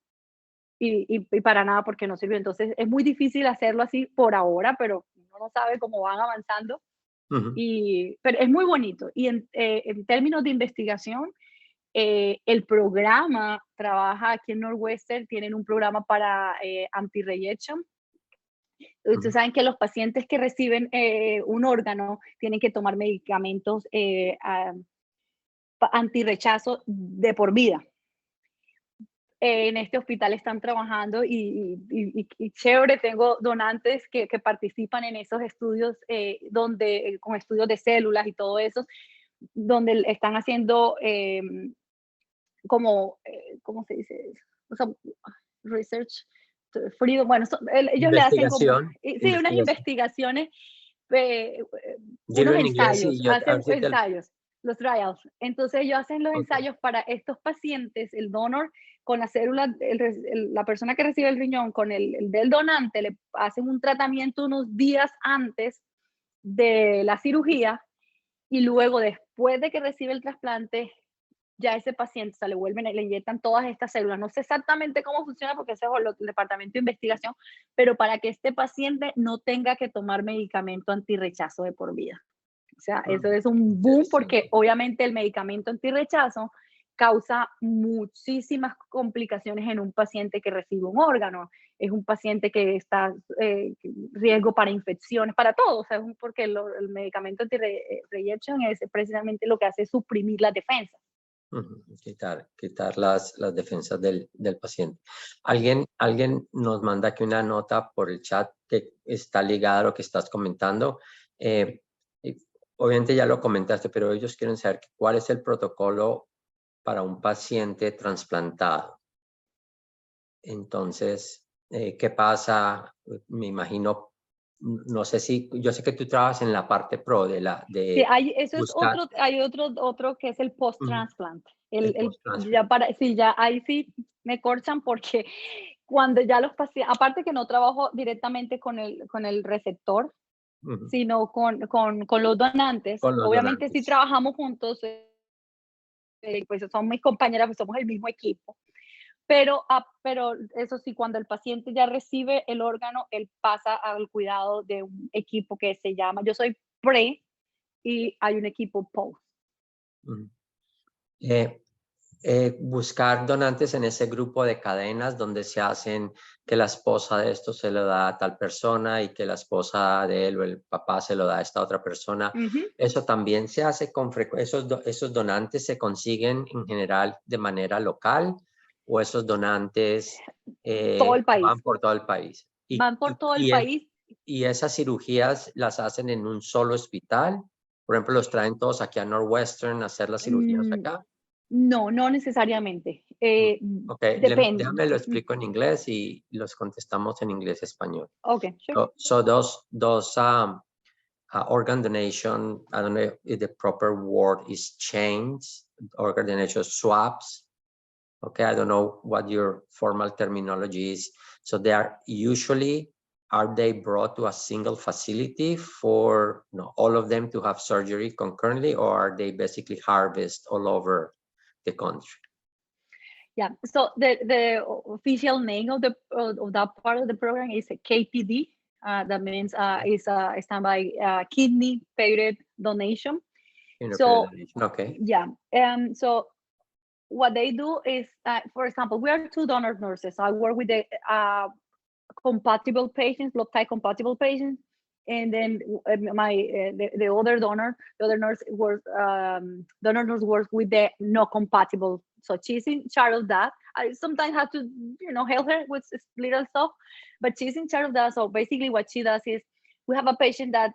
y para nada porque no sirvió. Entonces es muy difícil hacerlo así por ahora, pero uno no sabe cómo van avanzando. Pero es muy bonito. Y en términos de investigación, el programa trabaja aquí en Northwestern, tienen un programa para anti-rejection. Ustedes saben que los pacientes que reciben un órgano tienen que tomar medicamentos anti-rechazo de por vida. en este hospital están trabajando y chévere, tengo donantes que participan en esos estudios con estudios de células y todo eso, donde están haciendo ¿cómo se dice eso? O sea, research, freedom, bueno, ellos le hacen como, Investigación. sí, unas investigaciones, Dilo unos en inglés ensayos, y yo a hacen ver si te... ensayos, los trials. Entonces ellos hacen los Ok. ensayos para estos pacientes, el donor con la célula, la persona que recibe el riñón con el del donante, le hacen un tratamiento unos días antes de la cirugía y luego después de que recibe el trasplante, ya ese paciente, o sea, le inyectan todas estas células. No sé exactamente cómo funciona porque ese es el departamento de investigación, pero para que este paciente no tenga que tomar medicamento antirrechazo de por vida. O sea, eso es un boom porque Interesante. obviamente el medicamento antirrechazo causa muchísimas complicaciones en un paciente que recibe un órgano. Es un paciente que está riesgo para infecciones, para todo, o sea, porque el medicamento anti-rejection es precisamente lo que hace es suprimir las defensas. Quitar las defensas del paciente. Alguien nos manda aquí una nota por el chat que está ligada a lo que estás comentando. Obviamente ya lo comentaste, pero ellos quieren saber cuál es el protocolo para un paciente trasplantado. Entonces, ¿qué pasa? Me imagino, no sé si, yo sé que tú trabajas en la parte pro de Sí, eso es buscar hay otro que es el post-transplant. el post-transfer. Ya ahí sí me corchan porque cuando ya los pacientes, aparte que no trabajo directamente con el receptor, sino con los donantes, Con los obviamente sí donantes. trabajamos juntos, pues son mis compañeras, pues somos el mismo equipo. Pero eso sí, cuando el paciente ya recibe el órgano, él pasa al cuidado de un equipo que se llama, yo soy pre, y hay un equipo post. Buscar donantes en ese grupo de cadenas donde se hacen que la esposa de esto se lo da a tal persona y que la esposa de él o el papá se lo da a esta otra persona. Eso también se hace con frecuencia. Esos donantes se consiguen en general de manera local o esos donantes Todo el país. van por todo el país. Van por todo el país. Y esas cirugías las hacen en un solo hospital. Por ejemplo, los traen todos aquí a Northwestern a hacer las cirugías acá. No, no necesariamente. Ok, Depende. déjame lo explico en inglés y los contestamos en inglés-español. Okay, sure. So those organ donation, I don't know if the proper word is change, organ donation swaps. Okay, I don't know what your formal terminology is. So they are they brought to a single facility for all of them to have surgery concurrently, or are they basically harvested all over the country? Yeah. So the official name of that part of the program is a KPD. That means is standby kidney period donation. So okay. yeah. So what they do is, for example, we are two donor nurses. I work with the compatible patients, blood type compatible patients, and then the other nurse works with the no compatible. So she's in charge of that. I sometimes have to help her with little stuff, but she's in charge of that. So basically what she does is, we have a patient that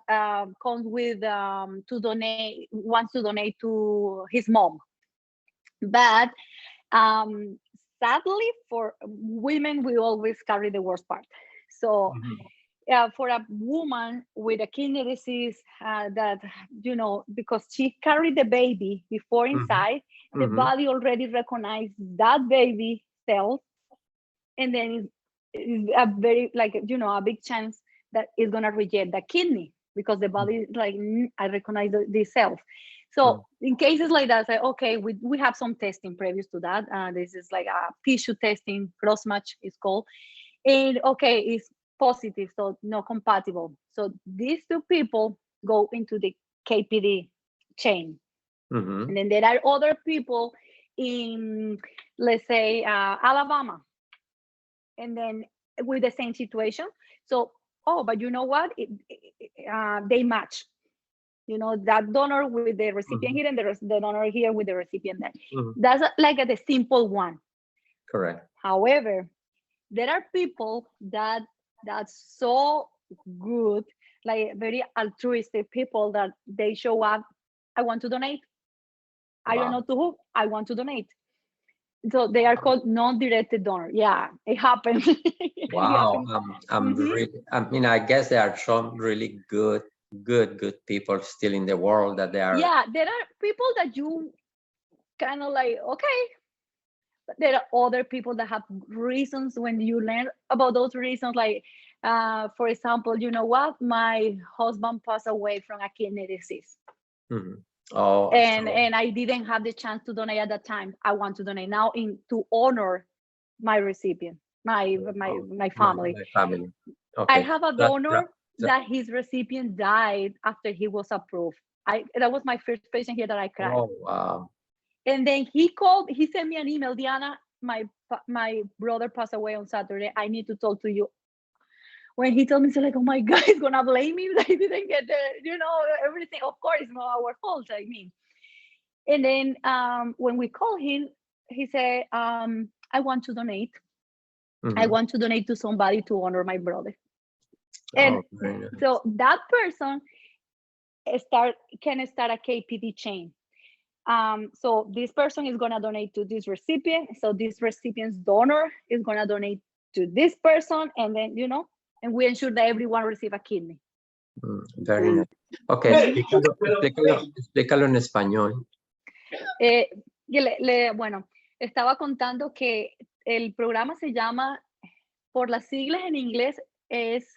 comes with wants to donate to his mom, but sadly for women, we always carry the worst part. So for a woman with a kidney disease that, because she carried the baby before inside, the body already recognized that baby cell, and then it's a very, a big chance that it's going to reject the kidney because the body is like, I recognize these cells. So in cases like that, say, okay, we have some testing previous to that. This is like a tissue testing, cross-match is called. And okay, it's positive, so no compatible. So these two people go into the KPD chain. And then there are other people in, let's say, Alabama, and then with the same situation. So, but you know what? They match. That donor with the recipient here and the donor here with the recipient there. That's like the simple one. Correct. However, there are people that's so good, like very altruistic people that they show up. I want to donate. I don't know to who. I want to donate. So they are called non-directed donor. Yeah, it happens. It Wow. happens. Really, I mean, I guess there are some really good people still in the world that they are. Yeah, there are people that you kind of like, okay. But there are other people that have reasons. When you learn about those reasons, like, for example, you know what? My husband passed away from a kidney disease. Mhm. Oh, And I didn't have the chance to donate at that time. I want to donate now to honor my recipient, my family. My family. I Okay. have a donor that his recipient died after he was approved. That was my first patient here that I cried. Oh, wow. And then he sent me an email, Diana, my brother passed away on Saturday. I need to talk to you. When he told me, so like, oh my God, he's gonna blame me that I didn't get everything. Of course, it's not our fault. I mean, and then when we called him, he said, I want to donate. Mm-hmm. I want to donate to somebody to honor my brother. And so that person can start a KPD chain. So this person is going to donate to this recipient. So this recipient's donor is going to donate to this person. And then, and we ensure that everyone receive a kidney. Very nice. Okay, explícalo en español. Bueno, estaba contando que el programa se llama, por las siglas en inglés, es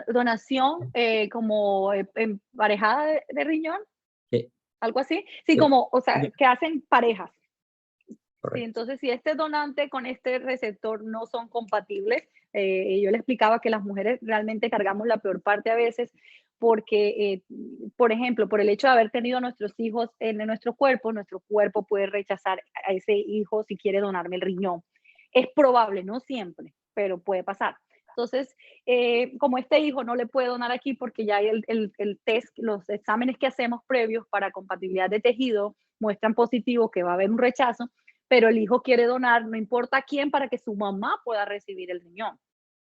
donación como emparejada de riñón. Sí. Algo así. Sí, como, o sea, que hacen parejas. Sí, entonces, si este donante con este receptor no son compatibles, yo le explicaba que las mujeres realmente cargamos la peor parte a veces porque, por ejemplo, por el hecho de haber tenido a nuestros hijos en nuestro cuerpo puede rechazar a ese hijo si quiere donarme el riñón. Es probable, no siempre, pero puede pasar. Entonces, como este hijo no le puede donar aquí porque ya el test, los exámenes que hacemos previos para compatibilidad de tejido muestran positivo que va a haber un rechazo, pero el hijo quiere donar, no importa a quién, para que su mamá pueda recibir el riñón.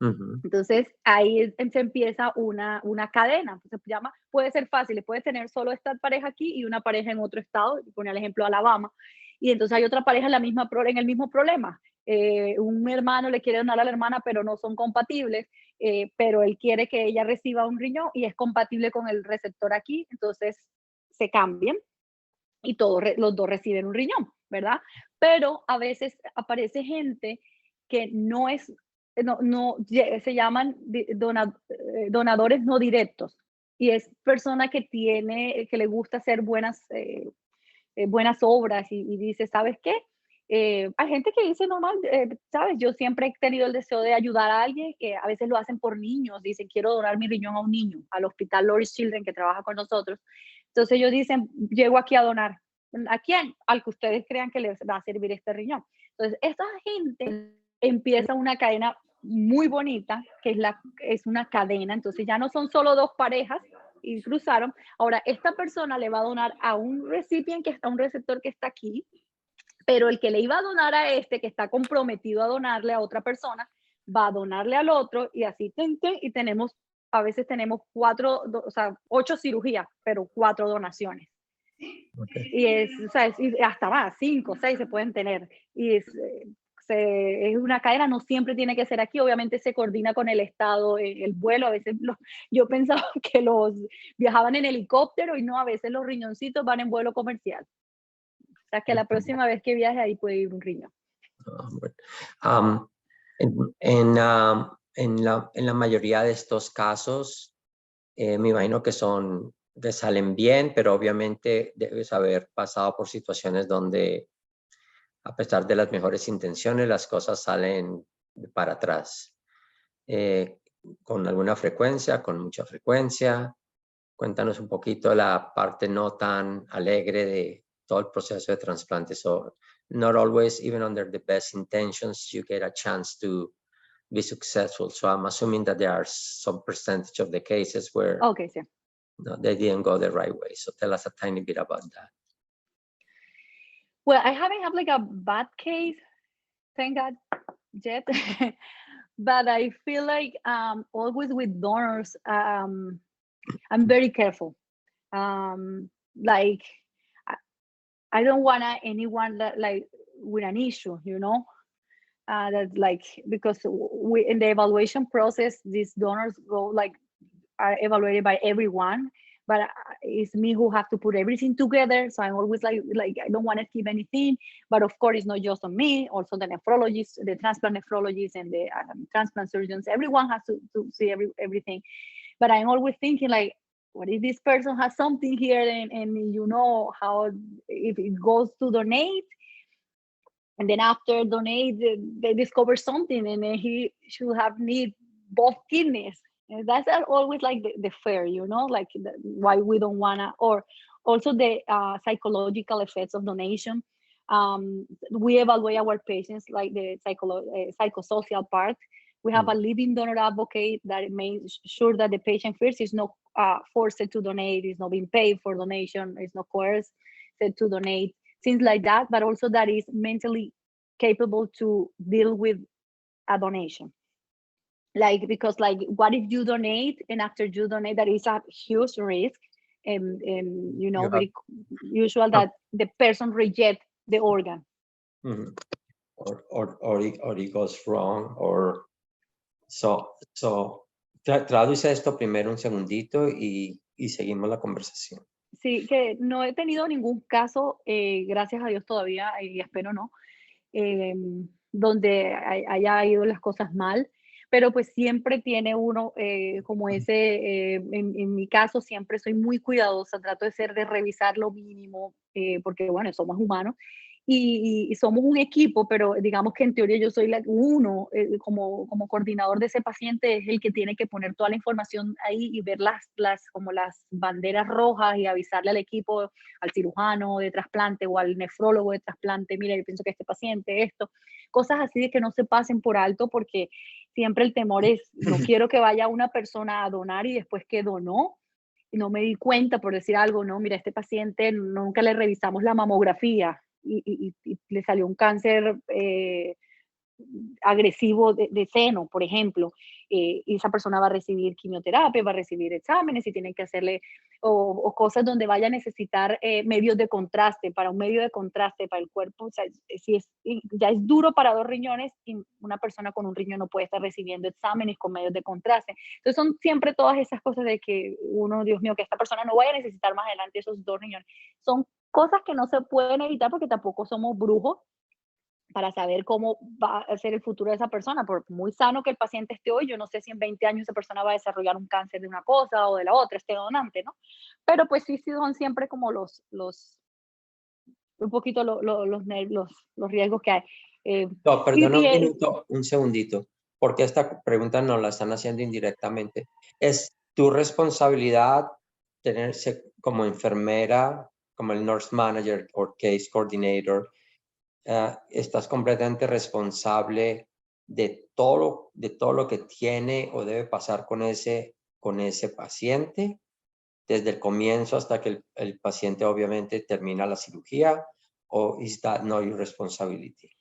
Uh-huh. Entonces, ahí se empieza una cadena. Se llama, puede ser fácil, puedes tener solo esta pareja aquí y una pareja en otro estado, pone el ejemplo Alabama, y entonces hay otra pareja en el mismo problema. Un hermano le quiere donar a la hermana, pero no son compatibles, pero él quiere que ella reciba un riñón y es compatible con el receptor aquí, entonces se cambian y los dos reciben un riñón, ¿verdad? Pero a veces aparece gente que no se llaman donadores no directos, y es persona que le gusta hacer buenas obras y dice, ¿sabes qué? Hay gente que dice, normal, ¿sabes? Yo siempre he tenido el deseo de ayudar a alguien, que a veces lo hacen por niños, dicen, quiero donar mi riñón a un niño, al hospital Loris Children que trabaja con nosotros. Entonces ellos dicen, llego aquí a donar. ¿A quién? Al que ustedes crean que les va a servir este riñón. Entonces, esa gente empieza una cadena muy bonita, que es una cadena. Entonces, ya no son solo dos parejas y cruzaron. Ahora, esta persona le va a donar a un recipiente, a un receptor que está aquí, pero el que le iba a donar a este, que está comprometido a donarle a otra persona, va a donarle al otro, y así, y a veces tenemos 8 cirugías, pero 4 donaciones. Okay. Y hasta más, 5, 6 se pueden tener. Y es una cadena, no siempre tiene que ser aquí, obviamente se coordina con el estado, el vuelo. A veces yo pensaba que los viajaban en helicóptero, y no, a veces los riñoncitos van en vuelo comercial. O sea que la próxima vez que viaje ahí puede ir un riñón. En la mayoría de estos casos, me imagino que te salen bien, pero obviamente debes haber pasado por situaciones donde, a pesar de las mejores intenciones, las cosas salen para atrás. ¿Con alguna frecuencia, con mucha frecuencia? Cuéntanos un poquito la parte no tan alegre de todo el proceso de trasplante. So, not always, even under the best intentions, you get a chance to be successful. So I'm assuming that there are some percentage of the cases where they didn't go the right way. So tell us a tiny bit about that. Well, I haven't had like a bad case thank God yet. But I feel like always with donors, I'm very careful. Like I don't want anyone that like with an issue, you know. That like because we in the evaluation process, these donors go like are evaluated by everyone, but it's me who have to put everything together. So I'm always like I don't want to keep anything. But of course, it's not just on me. Also, the nephrologists, the transplant nephrologists, and the transplant surgeons. Everyone has to see everything. But I'm always thinking like, what if this person has something here, and you know how if it goes to donate, and then after donate they discover something, and then he should have need both kidneys. And that's always like the fear, you know, like why we don't wanna, or also the psychological effects of donation. We evaluate our patients like the psychosocial part. We have a living donor advocate that makes sure that the patient first is not forced to donate, is not being paid for donation, is not coerced to donate, things like that, but also that is mentally capable to deal with a donation. Like, because like, what if you donate and after you donate, that is a huge risk, and you know, You have, very usual that the person reject the organ. or it goes wrong, or so traduce esto primero un segundito y seguimos la conversación. Sí, que no he tenido ningún caso, gracias a Dios todavía, y espero no, donde haya ido las cosas mal, pero pues siempre tiene uno como ese, en mi caso siempre soy muy cuidadosa, trato de revisar lo mínimo, porque bueno, somos humanos. Y somos un equipo, pero digamos que en teoría yo soy uno, como coordinador de ese paciente, es el que tiene que poner toda la información ahí y ver como las banderas rojas y avisarle al equipo, al cirujano de trasplante o al nefrólogo de trasplante, mira, yo pienso que este paciente, esto, cosas así de que no se pasen por alto, porque siempre el temor es, no quiero que vaya una persona a donar y después que donó, y no me di cuenta, por decir algo, no, mira, este paciente nunca le revisamos la mamografía y le salió un cáncer agresivo de seno, por ejemplo, y esa persona va a recibir quimioterapia, va a recibir exámenes y tienen que hacerle, o cosas donde vaya a necesitar medios de contraste, para un medio de contraste para el cuerpo. O sea, si ya es duro para 2 riñones, y una persona con un riñón no puede estar recibiendo exámenes con medios de contraste. Entonces son siempre todas esas cosas de que uno, Dios mío, que esta persona no vaya a necesitar más adelante esos 2 riñones. Son cosas que no se pueden evitar porque tampoco somos brujos para saber cómo va a ser el futuro de esa persona. Por muy sano que el paciente esté hoy, yo no sé si en 20 años esa persona va a desarrollar un cáncer de una cosa o de la otra, este donante, ¿no? Pero pues sí son siempre como un poquito los riesgos que hay. No, perdona un minuto, un segundito, porque esta pregunta nos la están haciendo indirectamente. ¿Es tu responsabilidad tenerse como enfermera, como el nurse manager o case coordinator? ¿Estás completamente responsable de todo lo que tiene o debe pasar con ese paciente, desde el comienzo hasta que el paciente obviamente termina la cirugía, o is that not your responsibility?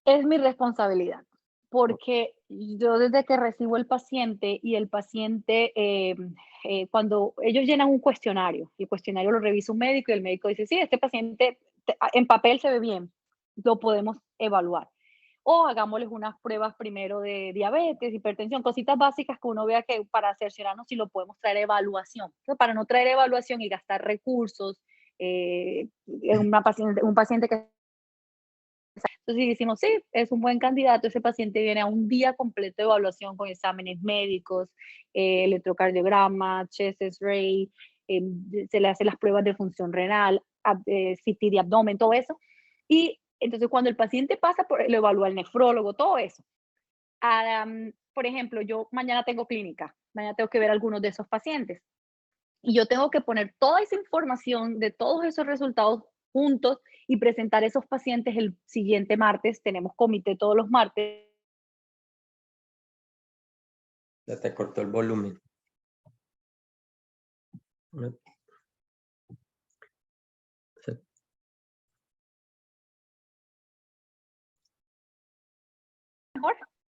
Es mi responsabilidad, porque yo desde que recibo el paciente y el paciente, cuando ellos llenan un cuestionario, y el cuestionario lo revisa un médico y el médico dice, sí, este paciente en papel se ve bien, lo podemos evaluar. O hagámosles unas pruebas primero de diabetes, hipertensión, cositas básicas que uno vea que para cerciorarnos si lo podemos traer a evaluación. Entonces, para no traer evaluación y gastar recursos en un paciente que... Entonces, si decimos, sí, es un buen candidato, ese paciente viene a un día completo de evaluación con exámenes médicos, electrocardiograma, chest X-ray, se le hacen las pruebas de función renal, CT de abdomen, todo eso. Y entonces cuando el paciente pasa, lo evalúa el nefrólogo, todo eso. Por ejemplo, yo mañana tengo clínica, mañana tengo que ver algunos de esos pacientes. Y yo tengo que poner toda esa información de todos esos resultados juntos y presentar esos pacientes el siguiente martes. Tenemos comité todos los martes. Ya te cortó el volumen.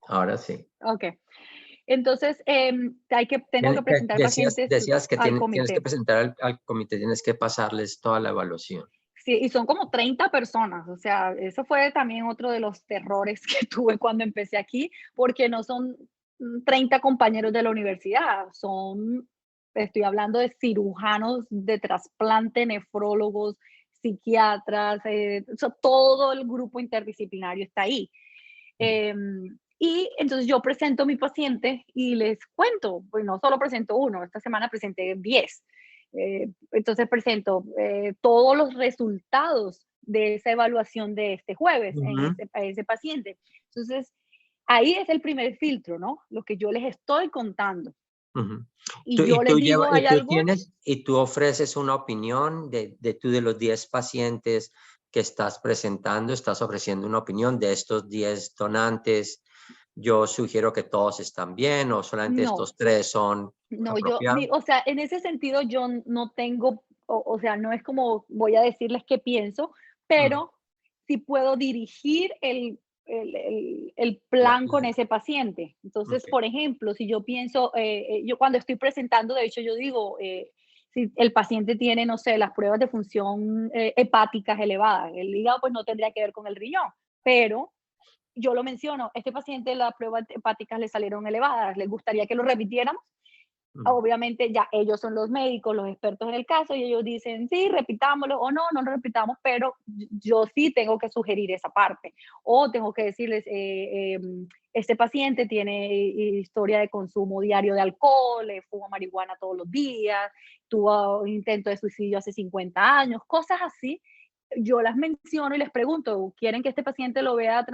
Ahora sí. Ok. Entonces, tengo que presentar pacientes Decías que al tienes que comité. presentar al comité, tienes que pasarles toda la evaluación. Sí, y son como 30 personas, o sea, eso fue también otro de los terrores que tuve cuando empecé aquí, porque no son 30 compañeros de la universidad, estoy hablando de cirujanos de trasplante, nefrólogos, psiquiatras, todo el grupo interdisciplinario está ahí. Y entonces yo presento a mi paciente y les cuento, pues no solo presento uno, esta semana presenté 10. Entonces presento todos los resultados de esa evaluación de este jueves Ujú, a ese paciente. Entonces, ahí es el primer filtro, ¿no? Lo que yo les estoy contando. ujú. Y yo les digo, hay algo. Y tú ofreces una opinión de los 10 pacientes que estás presentando, estás ofreciendo una opinión de estos 10 donantes. Yo sugiero que todos están bien o solamente No, estos 3 son no, apropiados. o sea, en ese sentido yo no tengo, o sea, no es como voy a decirles qué pienso, Mm, pero sí puedo dirigir el plan con ese paciente. Entonces, ok, por ejemplo, si yo pienso, yo cuando estoy presentando, de hecho, yo digo, si el paciente tiene, no sé, las pruebas de función hepáticas elevadas, el hígado pues no tendría que ver con el riñón, pero yo lo menciono, este paciente las pruebas hepáticas le salieron elevadas, ¿les gustaría que lo repitiéramos? mm, Obviamente ya ellos son los médicos, los expertos en el caso, y ellos dicen, sí, repitámoslo, o no, no lo repitamos, pero yo sí tengo que sugerir esa parte. O tengo que decirles, este paciente tiene historia de consumo diario de alcohol, fuma marihuana todos los días, tuvo un intento de suicidio hace 50 años, cosas así. Yo las menciono y les pregunto, ¿quieren que este paciente lo vea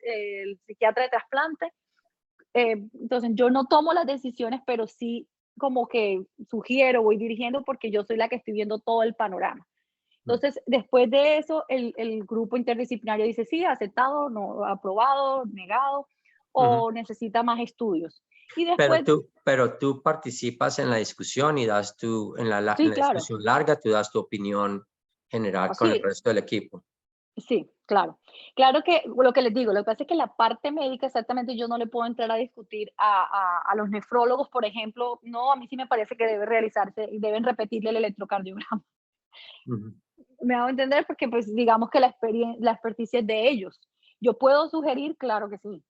el psiquiatra de trasplante? Entonces, yo no tomo las decisiones, pero sí como que sugiero, voy dirigiendo porque yo soy la que estoy viendo todo el panorama. mm. Entonces, después de eso, el grupo interdisciplinario dice sí, aceptado, no aprobado, negado, Ujú. o necesita más estudios. Y después, Pero tú participas en la discusión y das en sí, la claro, discusión larga, tú das tu opinión general con el sí, resto del equipo. sí, claro. Claro que lo que les digo, lo que pasa es que la parte médica exactamente yo no le puedo entrar a discutir a los nefrólogos, por ejemplo, no, a mí sí me parece que debe realizarse y deben repetirle el electrocardiograma. Ujú, Me hago entender porque, pues, digamos que la experticia es de ellos. Yo puedo sugerir, claro que sí.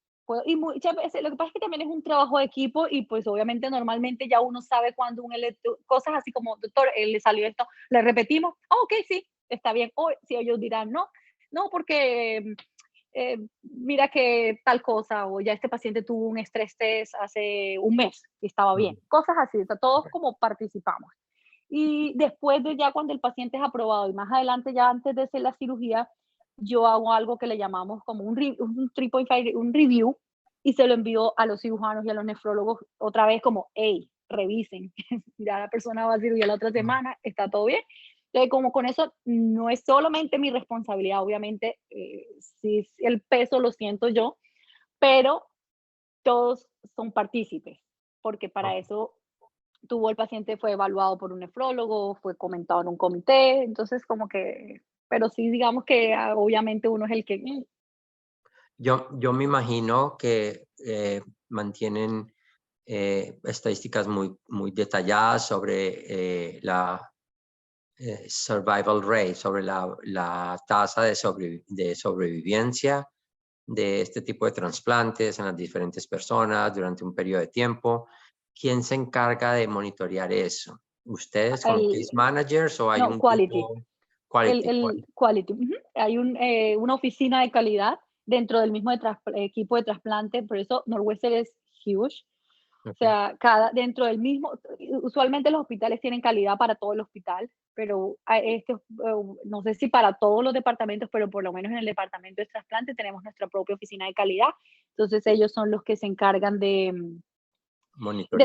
Y muchas veces, lo que pasa es que también es un trabajo de equipo y, pues, obviamente, normalmente ya uno sabe cuando cosas así como, doctor, le salió esto, le repetimos, ok, sí, está bien. O si ellos dirán, no, no, porque mira que tal cosa, o ya este paciente tuvo un estrés test hace un mes y estaba bien. ujú. Cosas así, o sea, todos como participamos. Y después de ya cuando el paciente es aprobado y más adelante, ya antes de hacer la cirugía, yo hago algo que le llamamos como un 3.5, un review, y se lo envío a los cirujanos y a los nefrólogos otra vez como, hey, revisen, ya la persona va a cirugía la otra Mm. semana, está todo bien. Entonces, como con eso no es solamente mi responsabilidad, obviamente, sí el peso lo siento yo, pero todos son partícipes, porque para Ok. eso el paciente fue evaluado por un nefrólogo, fue comentado en un comité, entonces como que, pero sí digamos que obviamente uno es el que, Yo me imagino que mantienen estadísticas muy detalladas sobre la survival rate, sobre la tasa de sobrevivencia de este tipo de trasplantes en las diferentes personas durante un periodo de tiempo. ¿Quién se encarga de monitorear eso? ¿Ustedes con los el, case managers o hay no, un quality, grupo quality? el quality. Ujú. Hay una oficina de calidad dentro del mismo equipo de trasplante, por eso Northwestern es huge. O Okay. sea, dentro del mismo, usualmente los hospitales tienen calidad para todo el hospital, pero no sé si para todos los departamentos, pero por lo menos en el departamento de trasplante tenemos nuestra propia oficina de calidad. Entonces ellos son los que se encargan de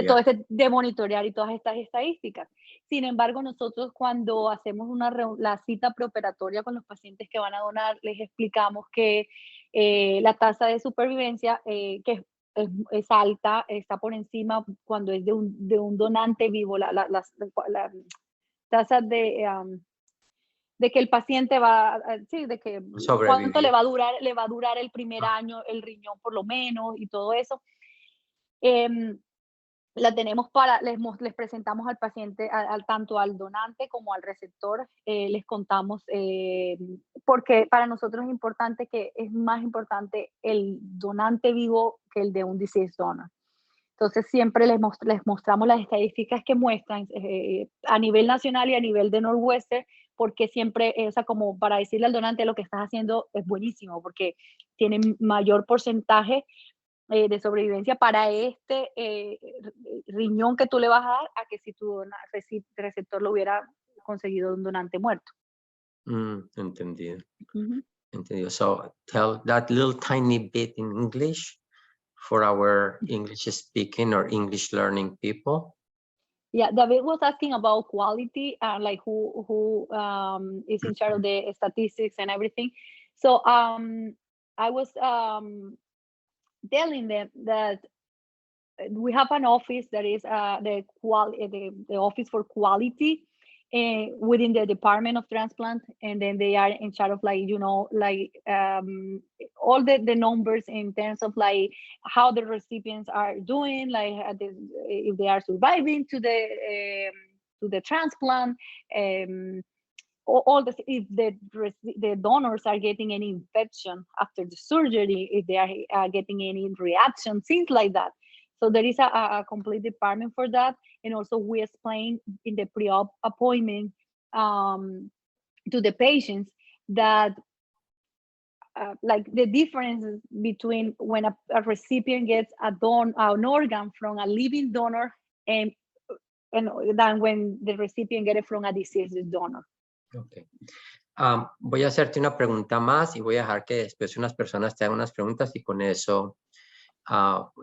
todo Monitorear. de monitorear y todas estas estadísticas. Sin embargo, nosotros cuando hacemos la cita preoperatoria con los pacientes que van a donar, les explicamos que la tasa de supervivencia, que es alta, está por encima cuando es de un donante vivo, las tasas de que el paciente va, sí, de que cuánto Sobrevivir. le va a durar el primer año el riñón por lo menos y todo eso. La tenemos les presentamos al paciente, tanto al donante como al receptor, les contamos, porque para nosotros es importante que es más importante el donante vivo que el de un deceased donor. Entonces siempre les mostramos las estadísticas que muestran a nivel nacional y a nivel de Northwestern, porque siempre, o sea, como para decirle al donante lo que estás haciendo es buenísimo, porque tiene mayor porcentaje de sobrevivencia para este riñón que tú le vas a dar a que si tu receptor lo hubiera conseguido un donante muerto. Entendido. Ujú. Entendido. So tell that little tiny bit in English for our English speaking or English learning people. Yeah, David was asking about quality, like who is in charge of the statistics and everything. So I was telling them that we have an office that is the office for quality within the Department of Transplant, and then they are in charge of all the numbers in terms of like how the recipients are doing, like if they are surviving to the transplant, all if the donors are getting any infection after the surgery, if they are getting any reaction, things like that. So there is a complete department for that. And also we explain in the pre-op appointment to the patients that like the difference between when a recipient gets an organ from a living donor and than when the recipient gets it from a deceased donor. Okay. Voy a hacerte una pregunta más y voy a dejar que después unas personas te hagan unas preguntas y con eso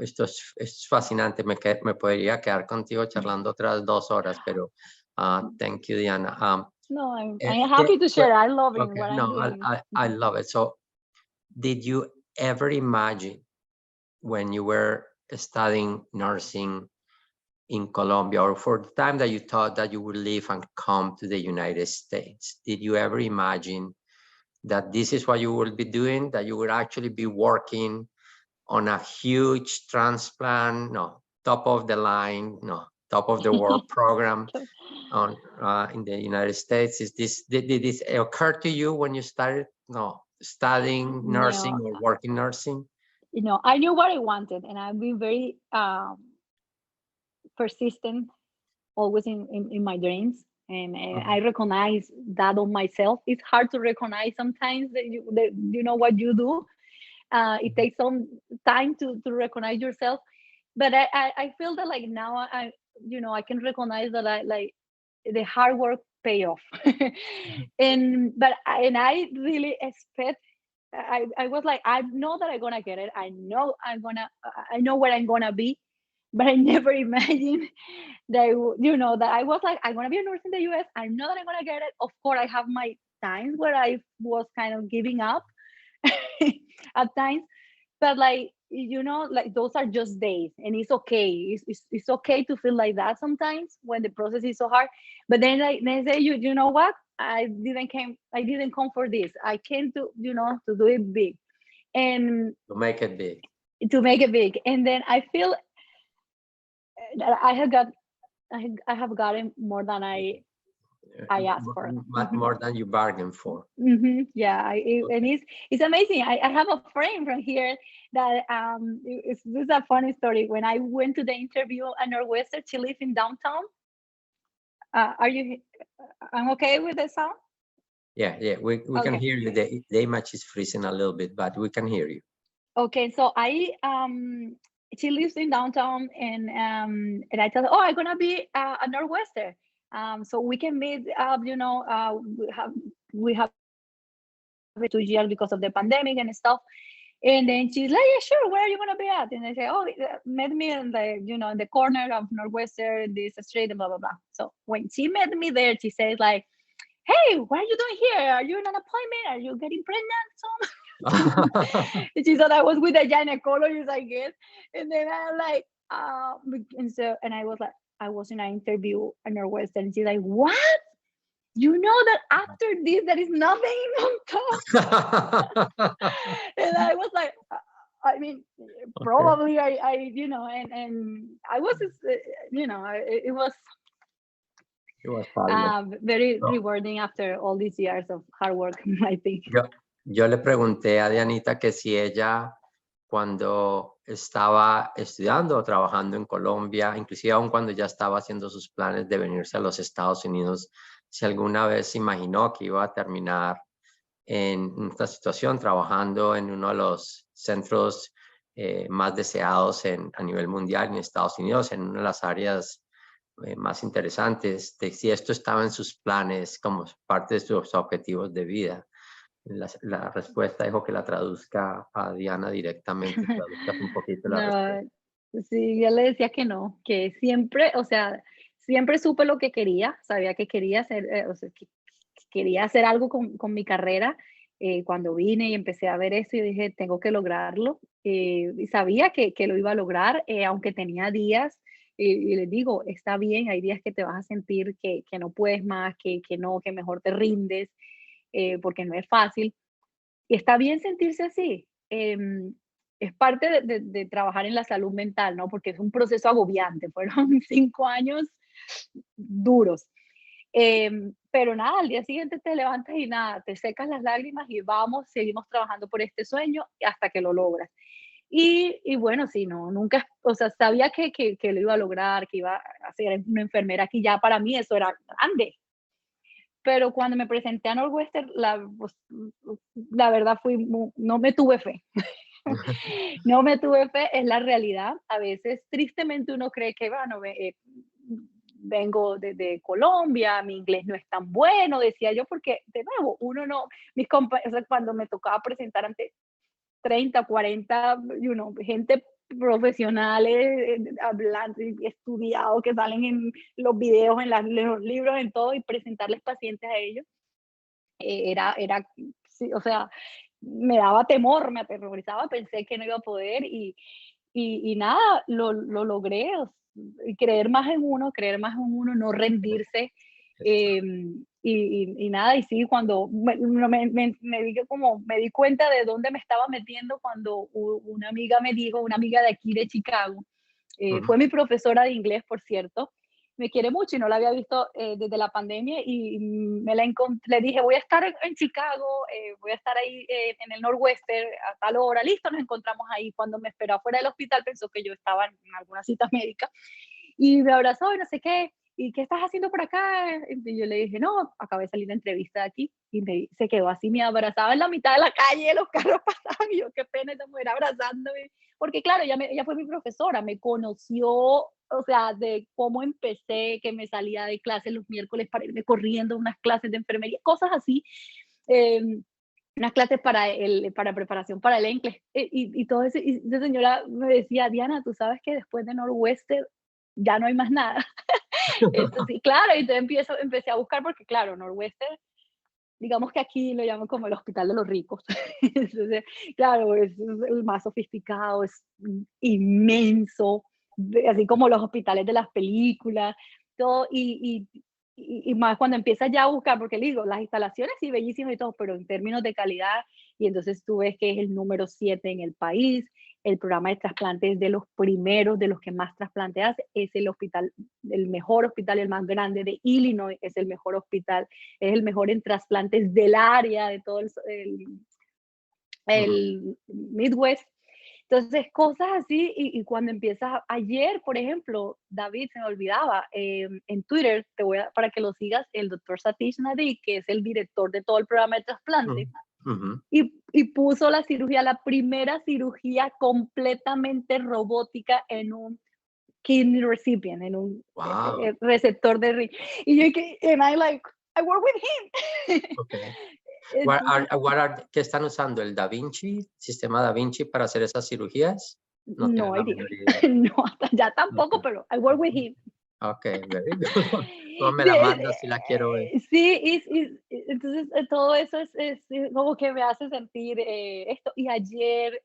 esto es fascinante. Me podría quedar contigo charlando otras 2 horas, pero thank you, Diana. No, I'm happy to share. I love it. Okay. What No, I'm doing. I love it. So did you ever imagine when you were studying nursing in Colombia, or for the time that you thought that you would leave and come to the United States, did you ever imagine that this is what you will be doing, that you would actually be working on a huge transplant, top of the line, top of the world program on in the United States? Did this occur to you when you started studying nursing or working nursing? I knew what I wanted, and I've been very persistent always in my dreams, and I recognize that on myself. It's hard to recognize sometimes that you know what you do. It takes some time to recognize yourself, but I feel that like now I can recognize that I the hard work pay off. and I really expect, I was like, I know that I'm gonna get it. I know where I'm gonna be, but I never imagined that that I was like, I'm gonna be a nurse in the US. I know that I'm gonna get it. Of course, I have my times where I was kind of giving up at times, but like like those are just days, and it's okay. It's okay to feel like that sometimes when the process is so hard. But then they say, you know what? I didn't come for this. I came to to do it big, and To make it big. And then I feel that I have gotten more than I asked for. More than you bargained for. Yeah, and it's amazing. I have a friend from here that this is a funny story. When I went to the interview at Northwestern, she lives in downtown. I'm okay with the sound? Yeah, we can hear you. The image is freezing a little bit, but we can hear you. Okay, so she lives in downtown, and I tell her, oh, I'm gonna be at Northwestern, so we can meet up. We have 2 years because of the pandemic and stuff. And then she's like, yeah, sure, where are you gonna be at? And I say, oh, met me in the in the corner of Northwestern, this street, and blah blah blah. So when she met me there, she says like, hey, what are you doing here? Are you in an appointment? Are you getting pregnant? She thought I was with a gynecologist, I guess. And then I'm like, and I was like, I was in an interview at Northwestern. And she's like, what? you know that after this, there is nothing on top. And I was like, I mean, Okay. probably and I was, it was It was fabulous. very No, rewarding after all these years of hard work, I think. yo le pregunté a Dianita que si ella, cuando estaba estudiando o trabajando en Colombia, inclusive aún cuando ya estaba haciendo sus planes de venirse a los Estados Unidos, si alguna vez se imaginó que iba a terminar en esta situación trabajando en uno de los centros más deseados a nivel mundial en Estados Unidos, en una de las áreas más interesantes, de si esto estaba en sus planes como parte de sus objetivos de vida. La respuesta dijo que la traduzca a Diana directamente, traduzcas un poquito la respuesta. No, sí, yo le decía que no, que siempre, o sea, siempre supe lo que quería, sabía que quería hacer, o sea, que quería hacer algo con mi carrera. Cuando vine y empecé a ver eso, yo dije, tengo que lograrlo. Y sabía que lo iba a lograr, aunque tenía días, y les digo, está bien, hay días que te vas a sentir que no puedes más, que no, que mejor te rindes, porque no es fácil. Y está bien sentirse así. Es parte de trabajar en la salud mental, ¿no? Porque es un proceso agobiante. Fueron 5 años duros. Pero nada, al día siguiente te levantas y nada, te secas las lágrimas y vamos, seguimos trabajando por este sueño hasta que lo logras. Y bueno, sí, no, nunca, o sea, sabía que lo iba a lograr, que iba a ser una enfermera, que ya para mí eso era grande. Pero cuando me presenté a Northwestern, pues, la verdad no me tuve fe. No me tuve fe, es la realidad. A veces, tristemente, uno cree que, bueno, vengo de Colombia, mi inglés no es tan bueno, decía yo, porque, de nuevo, uno no, o sea, cuando me tocaba presentar ante 30, 40, gente profesionales, hablando y estudiados, que salen en los videos, en los libros, en todo, y presentarles pacientes a ellos, sí, o sea, me daba temor, me aterrorizaba, pensé que no iba a poder y nada, lo logré, y creer más en uno, no rendirse. Y nada, y sí, cuando me di cuenta de dónde me estaba metiendo cuando una amiga me dijo, una amiga de aquí de Chicago, fue mi profesora de inglés, por cierto, me quiere mucho y no la había visto desde la pandemia y le dije, voy a estar en Chicago, voy a estar ahí en el Northwestern a tal hora, listo, nos encontramos ahí. Cuando me esperó afuera del hospital pensó que yo estaba en alguna cita médica y me abrazó y no sé qué, ¿y qué estás haciendo por acá? Y yo le dije, no, acabé de salir de entrevista de aquí y se quedó así, me abrazaba en la mitad de la calle, los carros pasaban y yo, qué pena esta mujer abrazándome, porque claro, ella fue mi profesora, me conoció, o sea, de cómo empecé, que me salía de clase los miércoles para irme corriendo a unas clases de enfermería, cosas así, eh, unas clases para preparación para el inglés, y todo eso, y esa señora me decía, Diana, tú sabes que después de Northwestern ya no hay más nada. Entonces, claro, y entonces empecé a buscar porque, claro, Northwestern, digamos que aquí lo llaman como el hospital de los ricos. Entonces, claro, es el más sofisticado, es inmenso, así como los hospitales de las películas, todo, y más cuando empiezas ya a buscar, porque le digo, las instalaciones sí, bellísimas y todo, pero en términos de calidad, y entonces tú ves que es el número 7 en el país, el programa de trasplante es de los primeros, de los que más trasplante hace, es el mejor hospital, el más grande de Illinois, es el mejor hospital, es el mejor en trasplantes del área, de todo el Midwest. Entonces, cosas así, y cuando empiezas, ayer, por ejemplo, David, se me olvidaba, en Twitter, para que lo sigas, el doctor Satish Nadik, que es el director de todo el programa de trasplante, y puso la primera cirugía completamente robótica en un kidney recipient, en un Wow. receptor de riñón. Y yo, I work with him. Okay. Entonces, ¿Qué están usando? ¿El Da Vinci? ¿Sistema Da Vinci para hacer esas cirugías? No no tienen la idea. menor idea. No, hasta ya tampoco, Okay. pero I work with him. Okay, very good. Luego me la manda si la quiero ver. Sí, entonces todo eso es como que me hace sentir esto. Y ayer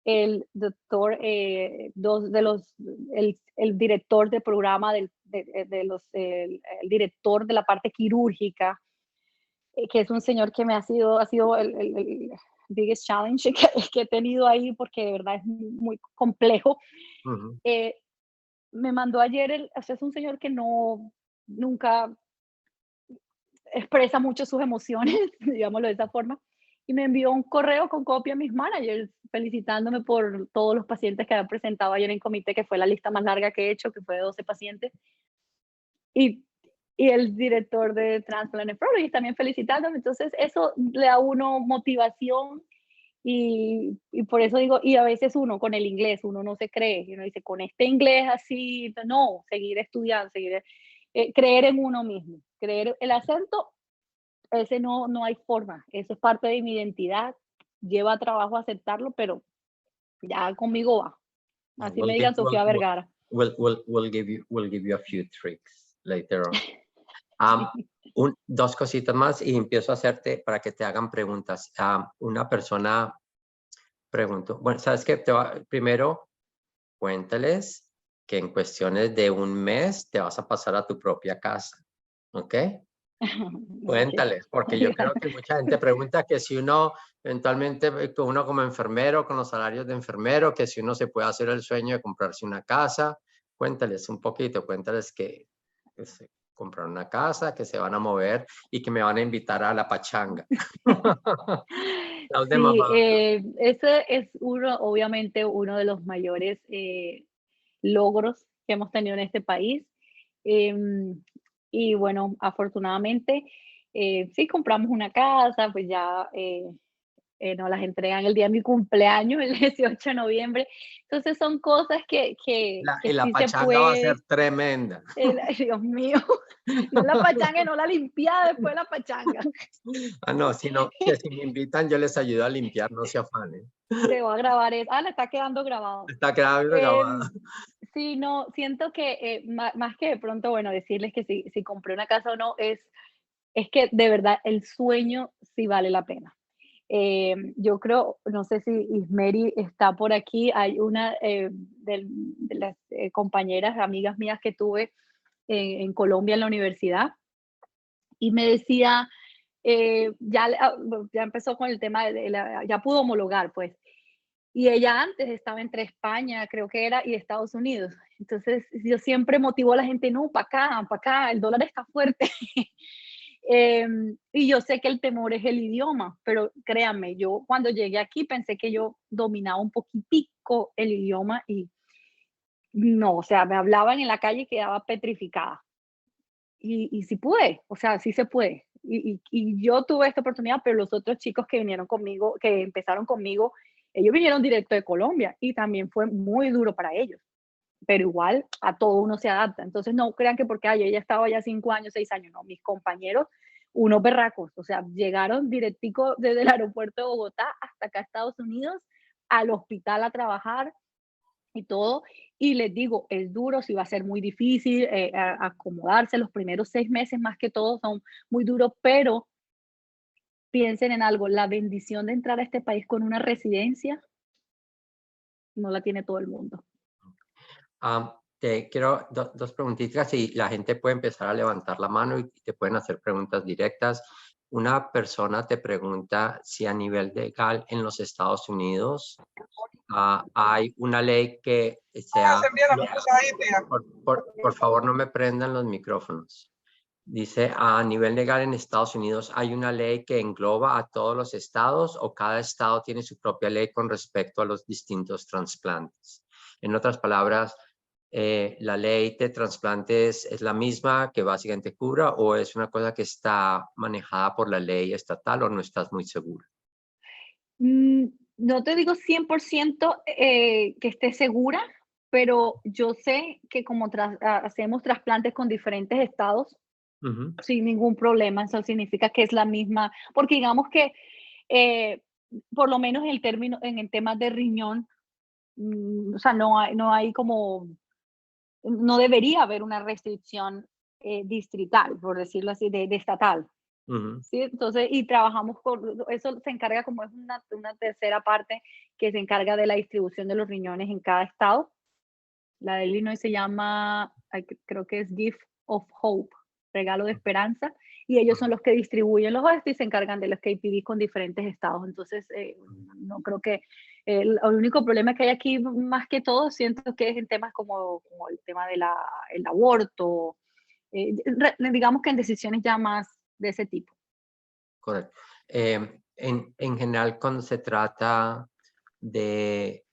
el doctor, el director del programa el director de la parte quirúrgica, que es un señor que ha sido el biggest challenge que he tenido ahí, porque de verdad es muy complejo. Ujú, Eh, Me mandó ayer, o sea, es un señor que nunca expresa mucho sus emociones, digámoslo de esa forma, y me envió un correo con copia a mis managers felicitándome por todos los pacientes que había presentado ayer en comité, que fue la lista más larga que he hecho, que fue de 12 pacientes, y, y el director de Transplant Nephrology también felicitándome. Entonces eso le da a uno motivación, y por eso digo, y a veces uno con el inglés, uno no se cree, y uno dice, con este inglés así, no, seguir estudiando, creer en uno mismo, creer el acento, ese no hay forma, eso es parte de mi identidad, lleva trabajo aceptarlo, pero ya conmigo va. yeah, Así me digan Sofía Vergara. we'll give you a few tricks later on. Sí. Dos cositas más y empiezo a hacerte para que te hagan preguntas. Una persona preguntó, bueno, ¿sabes qué? Primero, cuéntales que en cuestiones de un mes te vas a pasar a tu propia casa, ¿ok? Ok. Cuéntales, porque yo creo que mucha gente pregunta que si uno eventualmente, uno como enfermero, con los salarios de enfermero, que si uno se puede hacer el sueño de comprarse una casa. Cuéntales un poquito, cuéntales que se compraron una casa, que se van a mover y que me van a invitar a la pachanga. Las de Sí, mamá. ese es obviamente uno de los mayores logros que hemos tenido en este país. Em, y bueno, afortunadamente, sí compramos una casa, pues ya nos las entregan el día de mi cumpleaños, el 18 de noviembre. Entonces son cosas Y que la sí se pachanga va a ser puede. tremenda. Ay, Dios mío, no la pachanga, no la limpiada después de la pachanga. No, sino que si me invitan yo les ayudo a limpiar, no se afanen. Te voy a grabar eso. Ah, le está quedando grabado. Está grabado. Em, sí, no, siento que más que de pronto, bueno, decirles que si compré una casa o no, es que de verdad el sueño sí vale la pena. Yo creo, no sé si Ismeri está por aquí, hay una de las compañeras, amigas mías que tuve en Colombia en la universidad, y me decía, ya empezó con el tema ya pudo homologar, pues, y ella antes estaba entre España, creo que era, y Estados Unidos. Entonces, yo siempre motivo a la gente, no, para acá, el dólar está fuerte. Y yo sé que el temor es el idioma, pero créanme, yo cuando llegué aquí pensé que yo dominaba un poquitico el idioma y no, o sea, me hablaban en la calle y quedaba petrificada. Y sí pude, o sea, sí se puede. Y yo tuve esta oportunidad, pero los otros chicos que vinieron conmigo, que empezaron conmigo, ellos vinieron directo de Colombia y también fue muy duro para ellos. Pero igual a todo uno se adapta. Entonces no crean que porque yo ya estaba ya 5 años, 6 años, no, mis compañeros, unos berracos, o sea, llegaron directico desde el aeropuerto de Bogotá hasta acá a Estados Unidos, al hospital a trabajar, y todo. Y les digo, es duro, sí va a ser muy difícil acomodarse. Los primeros 6 meses más que todo son muy duros, pero piensen en algo, la bendición de entrar a este país con una residencia no la tiene todo el mundo. Te quiero dos preguntitas y la gente puede empezar a levantar la mano y te pueden hacer preguntas directas. Una persona te pregunta si a nivel legal en los Estados Unidos hay una ley que sea... Por favor, no me prendan los micrófonos. Dice, a nivel legal en Estados Unidos, ¿hay una ley que engloba a todos los estados o cada estado tiene su propia ley con respecto a los distintos trasplantes? En otras palabras, ¿la ley de trasplantes es la misma que básicamente cubra o es una cosa que está manejada por la ley estatal o no estás muy segura? Mm, no te digo 100% que esté segura, pero yo sé que como hacemos trasplantes con diferentes estados, Ujú, sin ningún problema, eso significa que es la misma, porque digamos que eh, por lo menos en el tema de riñón, o sea, no hay como, no debería haber una restricción distrital, por decirlo así, de estatal. ujú. Sí, entonces, y trabajamos con, eso se encarga como es una tercera parte que se encarga de la distribución de los riñones en cada estado. La de Illinois se llama creo que es Gift of Hope, regalo de esperanza, y ellos son los que distribuyen los OST y se encargan de los KPD con diferentes estados. Entonces, no creo que el único problema que hay aquí, más que todo, siento que es en temas como el tema del aborto, digamos que en decisiones ya más de ese tipo. Correcto. En general, cuando se trata de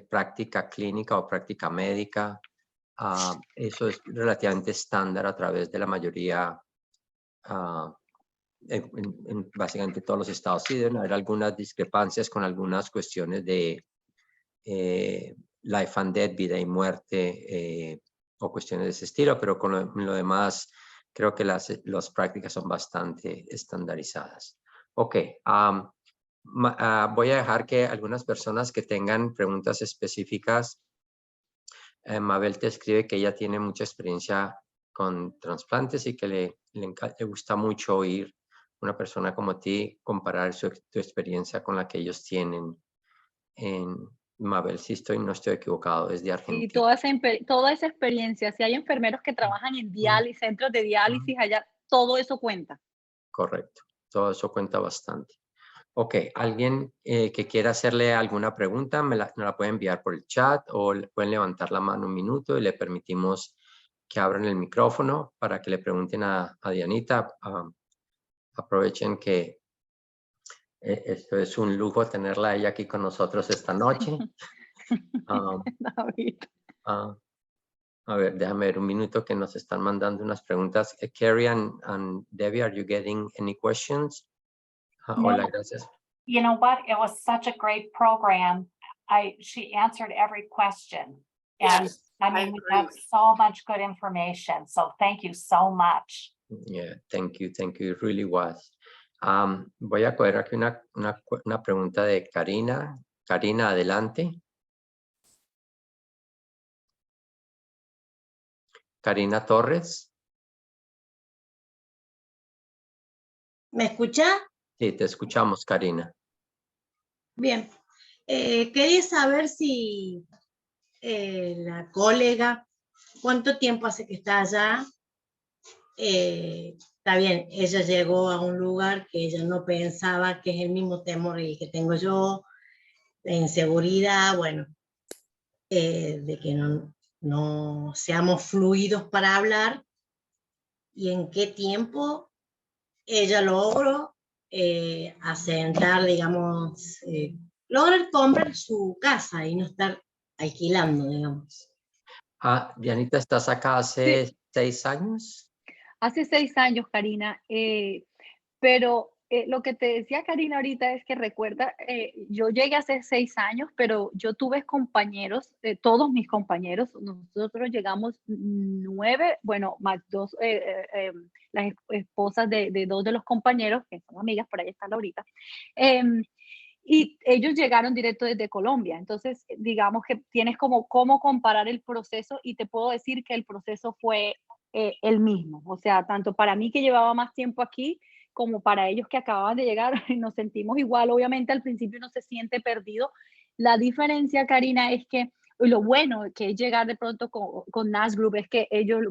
práctica clínica o práctica médica, eso es relativamente estándar a través de la mayoría, en básicamente todos los estados. Sí, deben haber algunas discrepancias con algunas cuestiones de life and death, vida y muerte, o cuestiones de ese estilo, pero con lo demás, creo que las prácticas son bastante estandarizadas. Ok, voy a dejar que algunas personas que tengan preguntas específicas. Mabel te escribe que ella tiene mucha experiencia con trasplantes y que le gusta mucho oír una persona como ti comparar tu experiencia con la que ellos tienen. Mabel, si no estoy equivocado, es de Y Argentina. toda esa experiencia, si hay enfermeros que trabajan en diálisis, centros de diálisis allá, todo eso cuenta. Correcto, todo eso cuenta bastante. Ok, alguien que quiera hacerle alguna pregunta, me la puede enviar por el chat o pueden levantar la mano un minuto y le permitimos que abran el micrófono para que le pregunten a Dianita. Aprovechen que esto es un lujo tenerla a ella aquí con nosotros esta noche. David. A ver, déjame ver un minuto que nos están mandando unas preguntas. Carrie and Debbie, are you getting any questions? Hola, gracias. You know what? It was such a great program. She answered every question. And Yes, I I mean, we agree. got so much good information. So thank you so much. Yeah, thank you, it really was. Voy a coger aquí una pregunta de Karina. Karina, adelante. Karina Torres. ¿Me escucha? Sí, te escuchamos, Karina. Bien. Quería saber si la colega, ¿cuánto tiempo hace que está allá? Está bien, ella llegó a un lugar que ella no pensaba, que es el mismo temor el que tengo yo, la inseguridad, bueno, de que no seamos fluidos para hablar, y en qué tiempo ella logró asentar, digamos, lograr comprar su casa y no estar alquilando, digamos. Dianita, ¿estás acá hace 6 años? Hace 6 años, Karina, pero lo que te decía Karina ahorita es que recuerda, yo llegué hace 6 años, pero yo tuve compañeros, todos mis compañeros, nosotros llegamos 9, bueno, más 2, las esposas de 2 de los compañeros, que son amigas, por ahí está Laurita, y ellos llegaron directo desde Colombia. Entonces, digamos que tienes como cómo comparar el proceso y te puedo decir que el proceso fue el mismo. O sea, tanto para mí que llevaba más tiempo aquí, como para ellos que acababan de llegar, nos sentimos igual. Obviamente al principio uno se siente perdido. La diferencia, Karina, es que lo bueno que es llegar de pronto con NAS Group es que ellos,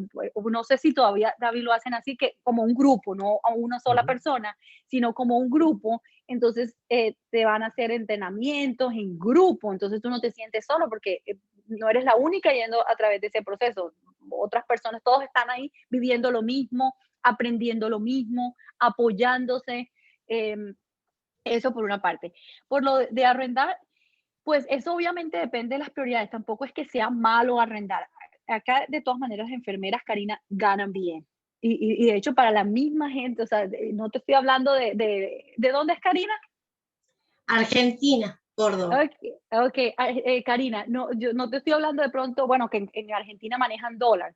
no sé si todavía, David, lo hacen así, que como un grupo, no a una sola persona, sino como un grupo. Entonces te van a hacer entrenamientos en grupo, entonces tú no te sientes solo porque no eres la única yendo a través de ese proceso. Otras personas, todos están ahí viviendo lo mismo, aprendiendo lo mismo, apoyándose. Eso por una parte. Por lo de arrendar, pues eso obviamente depende de las prioridades. Tampoco es que sea malo arrendar. Acá, de todas maneras, las enfermeras, Karina, ganan bien. Y de hecho, para la misma gente, o sea, no te estoy hablando ¿de dónde es Karina? Argentina, Córdoba. Ok, Karina, no, yo no te estoy hablando de pronto, bueno, que en Argentina manejan dólar,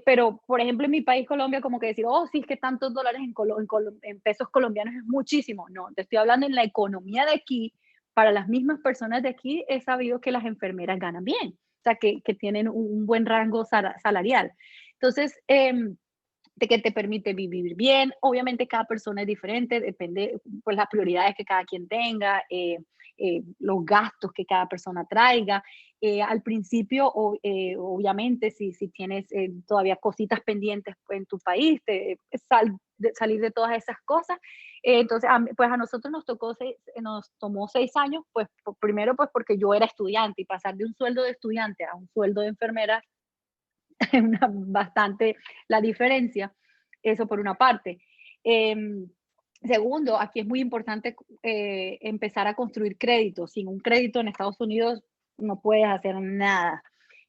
pero por ejemplo en mi país, Colombia, como que decir, oh, sí, es que tantos dólares en pesos colombianos es muchísimo. No, te estoy hablando en la economía de aquí, para las mismas personas de aquí, he sabido que las enfermeras ganan bien, o sea, que tienen un buen rango salarial. Entonces, de que te permite vivir bien. Obviamente cada persona es diferente, depende pues las prioridades que cada quien tenga. los gastos que cada persona traiga. Al principio, obviamente, si tienes todavía cositas pendientes en tu país, salir de todas esas cosas. Entonces, pues a nosotros nos tomó 6 años, pues primero pues porque yo era estudiante y pasar de un sueldo de estudiante a un sueldo de enfermera es bastante la diferencia, eso por una parte. Segundo, aquí es muy importante empezar a construir crédito. Sin un crédito en Estados Unidos no puedes hacer nada.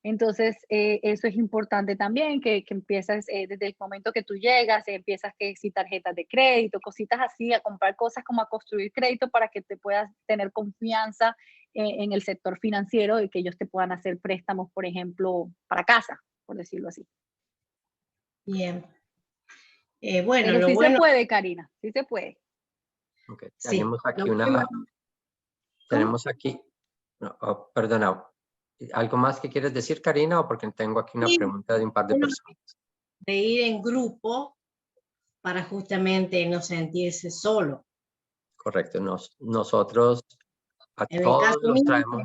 Entonces, eso es importante también, que empiezas desde el momento que tú llegas, empiezas que si tarjetas de crédito, cositas así, a comprar cosas como a construir crédito para que te puedas tener confianza en el sector financiero y que ellos te puedan hacer préstamos, por ejemplo, para casa, por decirlo así. Bien. Bueno, Pero lo sí bueno, se puede, Karina, sí se puede. Okay. sí. Tenemos aquí Lo bueno- tenemos aquí, perdona, ¿algo más que quieres decir, Karina? O porque tengo aquí una Sí, pregunta de un par de bueno, personas. de ir en grupo para justamente no sentirse solo. Correcto, nosotros a En el caso todos los mío, traemos,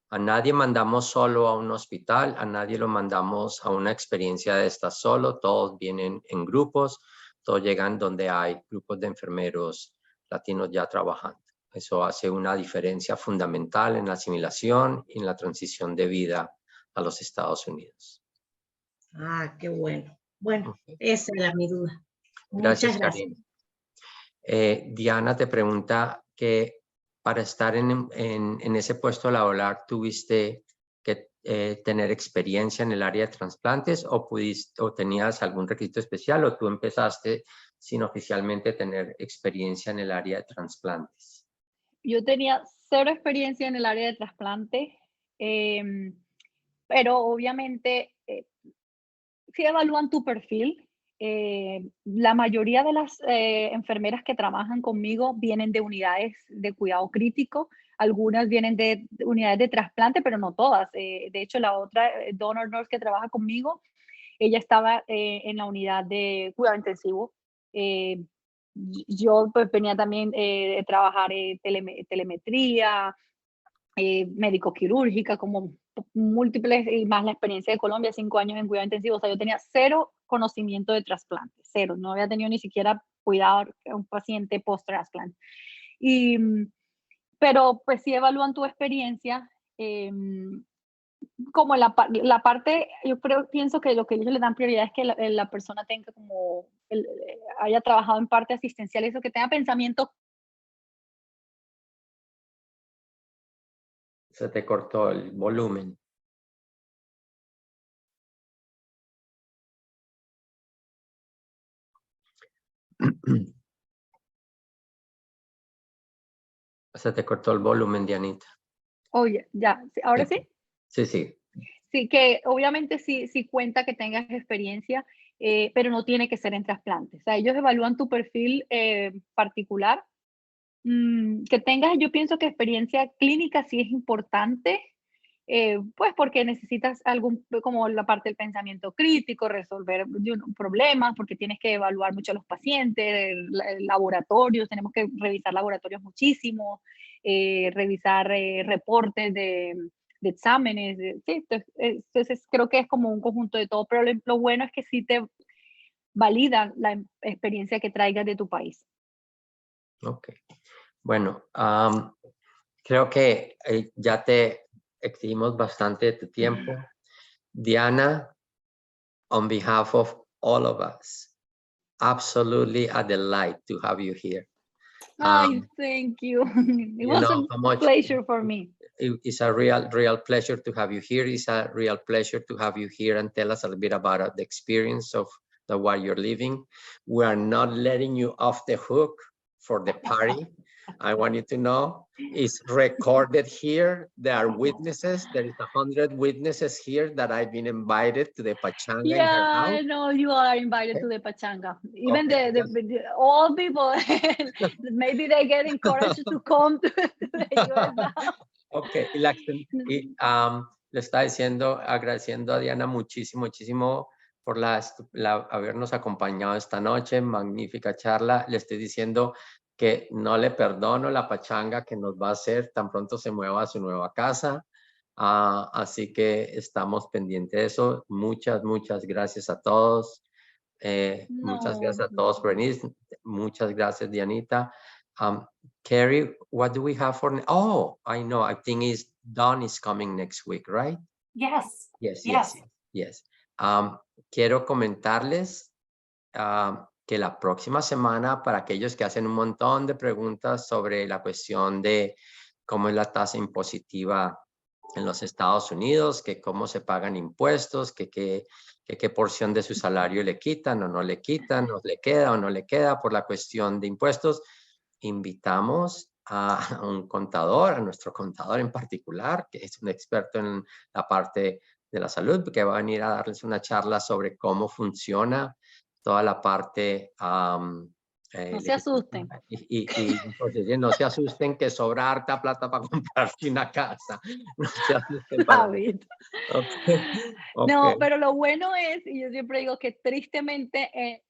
a nadie mandamos solo a un hospital, a nadie lo mandamos a una experiencia de estar solo, todos vienen en grupos, todos llegan donde hay grupos de enfermeros latinos ya trabajando. Eso hace una diferencia fundamental en la asimilación y en la transición de vida a los Estados Unidos. qué bueno. Bueno, esa era mi duda. Gracias, Muchas gracias. Karina. Diana te pregunta que para estar en ese puesto laboral tuviste que tener experiencia en el área de trasplantes o tenías algún requisito especial o tú empezaste sin oficialmente tener experiencia en el área de trasplantes. Yo tenía 0 experiencia en el área de trasplante, pero obviamente sí evalúan tu perfil. La mayoría de las enfermeras que trabajan conmigo vienen de unidades de cuidado crítico, algunas vienen de unidades de trasplante, pero no todas. De hecho, la otra donor nurse que trabaja conmigo, ella estaba en la unidad de cuidado intensivo. Yo pues venía también de trabajar telemetría, médico-quirúrgica, como múltiples y más la experiencia de Colombia, 5 años en cuidado intensivo. O sea, yo tenía 0 conocimiento de trasplante, 0. No había tenido ni siquiera cuidado a un paciente post-trasplante. Pero pues sí evalúan tu experiencia. Como la parte, yo pienso que lo que ellos le dan prioridad es que la persona tenga como, haya trabajado en parte asistencial, eso que tenga pensamiento. Se te cortó el volumen. Se te cortó el volumen, Dianita. Oye, ya, ¿ahora sí? Sí, sí. Sí, que obviamente sí cuenta que tengas experiencia, pero no tiene que ser en trasplantes. O sea, ellos evalúan tu perfil particular. Que tengas, yo pienso que experiencia clínica sí es importante, pues porque necesitas como la parte del pensamiento crítico, resolver problemas, porque tienes que evaluar mucho a los pacientes, laboratorios, tenemos que revisar laboratorios muchísimo, revisar reportes de exámenes, sí, entonces creo que es como un conjunto de todo, pero lo bueno es que sí te validan la experiencia que traigas de tu país. Ok. Bueno, creo que ya te extendimos bastante de tu tiempo. Diana, on behalf of all of us, absolutely a delight to have you here. Thank you. It was a pleasure for me. It's a real pleasure to have you here. It's a real pleasure to have you here and tell us a little bit about the experience of what you're living. We are not letting you off the hook for the party. I want you to know it's recorded here. There are witnesses. There is 100 witnesses here that I've been invited to the pachanga in her house. I know you are invited to the pachanga. Even the old people, maybe they get encouraged to come to the US now. Ok, le está diciendo, agradeciendo a Diana muchísimo por habernos acompañado esta noche, magnífica charla. Le estoy diciendo que no le perdono la pachanga que nos va a hacer tan pronto se mueva a su nueva casa. Así que estamos pendientes de eso. Muchas gracias a todos. Muchas gracias a todos por venir. Muchas gracias, Dianita. Carrie, what do we have for? Oh, I know. I think Dawn is coming next week, right? Yes, Yes. Quiero comentarles que la próxima semana, para aquellos que hacen un montón de preguntas sobre la cuestión de cómo es la tasa impositiva en los Estados Unidos, que cómo se pagan impuestos, que qué porción de su salario le quitan o no le quitan, o le queda o no le queda por la cuestión de impuestos, invitamos a un contador, a nuestro contador en particular, que es un experto en la parte de la salud, que va a venir a darles una charla sobre cómo funciona toda la parte. No se asusten. Y entonces, no se asusten que sobra harta plata para comprarse una casa. No se asusten para David. Okay. No, pero lo bueno es, y yo siempre digo que tristemente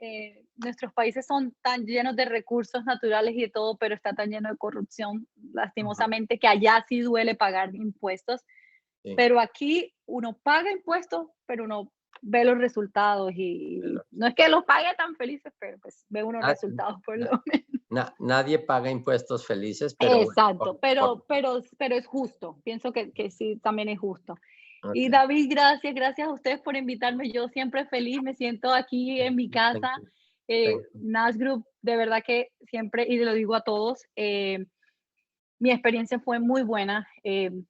nuestros países son tan llenos de recursos naturales y de todo, pero está tan lleno de corrupción, lastimosamente, que allá sí duele pagar impuestos. Sí. Pero aquí uno paga impuestos, pero uno ve los resultados y no es que los pague tan felices, pero pues ve unos resultados por lo menos. Nadie paga impuestos felices, pero exacto, pero es justo. Pienso que sí, también es justo. Okay. Y David, gracias a ustedes por invitarme. Yo siempre feliz, me siento aquí en mi casa. NAS Group, de verdad que siempre, y lo digo a todos, mi experiencia fue muy buena.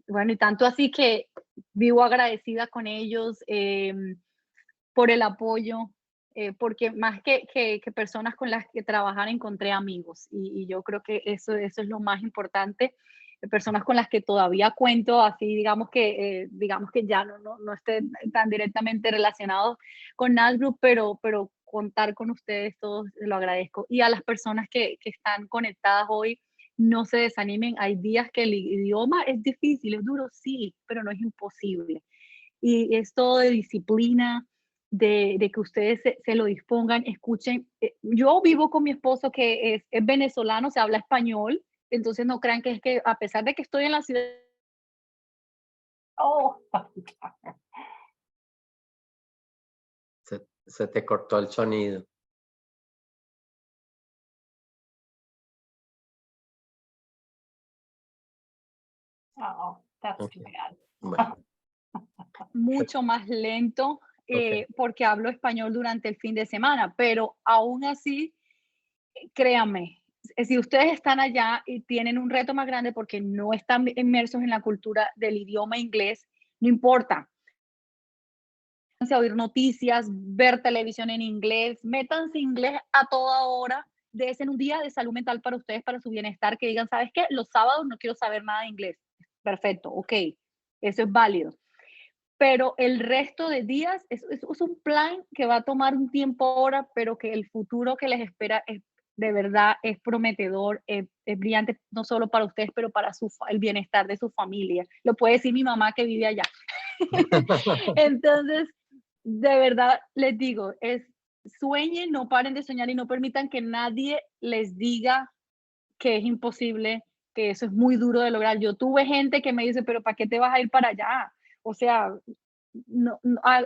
Bueno, y tanto así que vivo agradecida con ellos por el apoyo, porque más que personas con las que trabajar encontré amigos y yo creo que eso es lo más importante. Personas con las que todavía cuento, así digamos que ya no estén tan directamente relacionados con NAS Group, pero contar con ustedes todos lo agradezco. Y a las personas que están conectadas hoy, no se desanimen. Hay días que el idioma es difícil, es duro, sí, pero no es imposible. Y es todo de disciplina, de que ustedes se lo dispongan, escuchen. Yo vivo con mi esposo que es venezolano, se habla español, entonces no crean que es que a pesar de que estoy en la ciudad. Oh. Se te cortó el sonido. Oh, that's too bad. Bueno. Mucho más lento porque hablo español durante el fin de semana, pero aún así, créanme, si ustedes están allá y tienen un reto más grande porque no están inmersos en la cultura del idioma inglés, no importa. A oír noticias, ver televisión en inglés, métanse inglés a toda hora, desen un día de salud mental para ustedes, para su bienestar, que digan, ¿sabes qué? Los sábados no quiero saber nada de inglés. Perfecto, ok, eso es válido. Pero el resto de días es un plan que va a tomar un tiempo ahora, pero que el futuro que les espera es, de verdad es prometedor, es brillante, no solo para ustedes, pero para el bienestar de su familia. Lo puede decir mi mamá que vive allá. Entonces, de verdad les digo, sueñen, no paren de soñar y no permitan que nadie les diga que es imposible, que eso es muy duro de lograr. Yo tuve gente que me dice, pero ¿para qué te vas a ir para allá? O sea,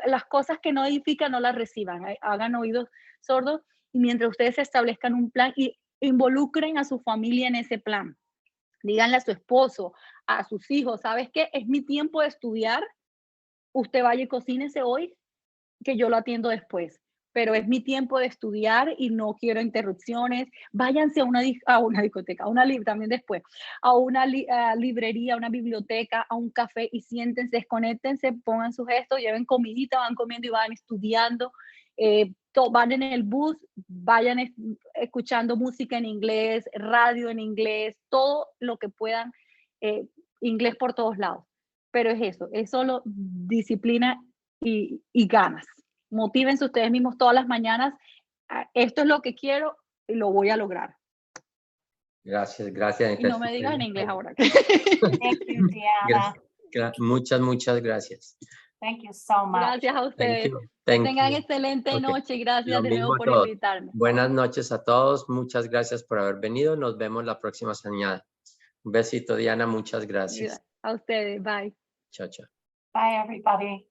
las cosas que no edifican no las reciban, hagan oídos sordos y mientras ustedes se establezcan un plan y involucren a su familia en ese plan. Díganle a su esposo, a sus hijos, ¿sabes qué? Es mi tiempo de estudiar, usted vaya y cocínese hoy, que yo lo atiendo después. Pero es mi tiempo de estudiar y no quiero interrupciones. Váyanse a una discoteca, también después, a una librería, a una biblioteca, a un café y siéntense, desconéctense, pongan sus gestos, lleven comidita, van comiendo y van estudiando. Van en el bus, vayan escuchando música en inglés, radio en inglés, todo lo que puedan, inglés por todos lados. Pero es eso, es solo disciplina y ganas. Motívense ustedes mismos todas las mañanas. Esto es lo que quiero y lo voy a lograr. Gracias. Y no me digas en inglés ahora. Thank you, Diana. Muchas gracias. Thank you so much. Gracias a Thank ustedes. you. Que Thank tengan you. excelente Ok. noche. Gracias Lo de mismo nuevo a por todos. invitarme. Buenas noches a todos. Muchas gracias por haber venido. Nos vemos la próxima semana. Un besito, Diana. Muchas gracias. A ustedes. Bye. Chao, chao. Bye, everybody.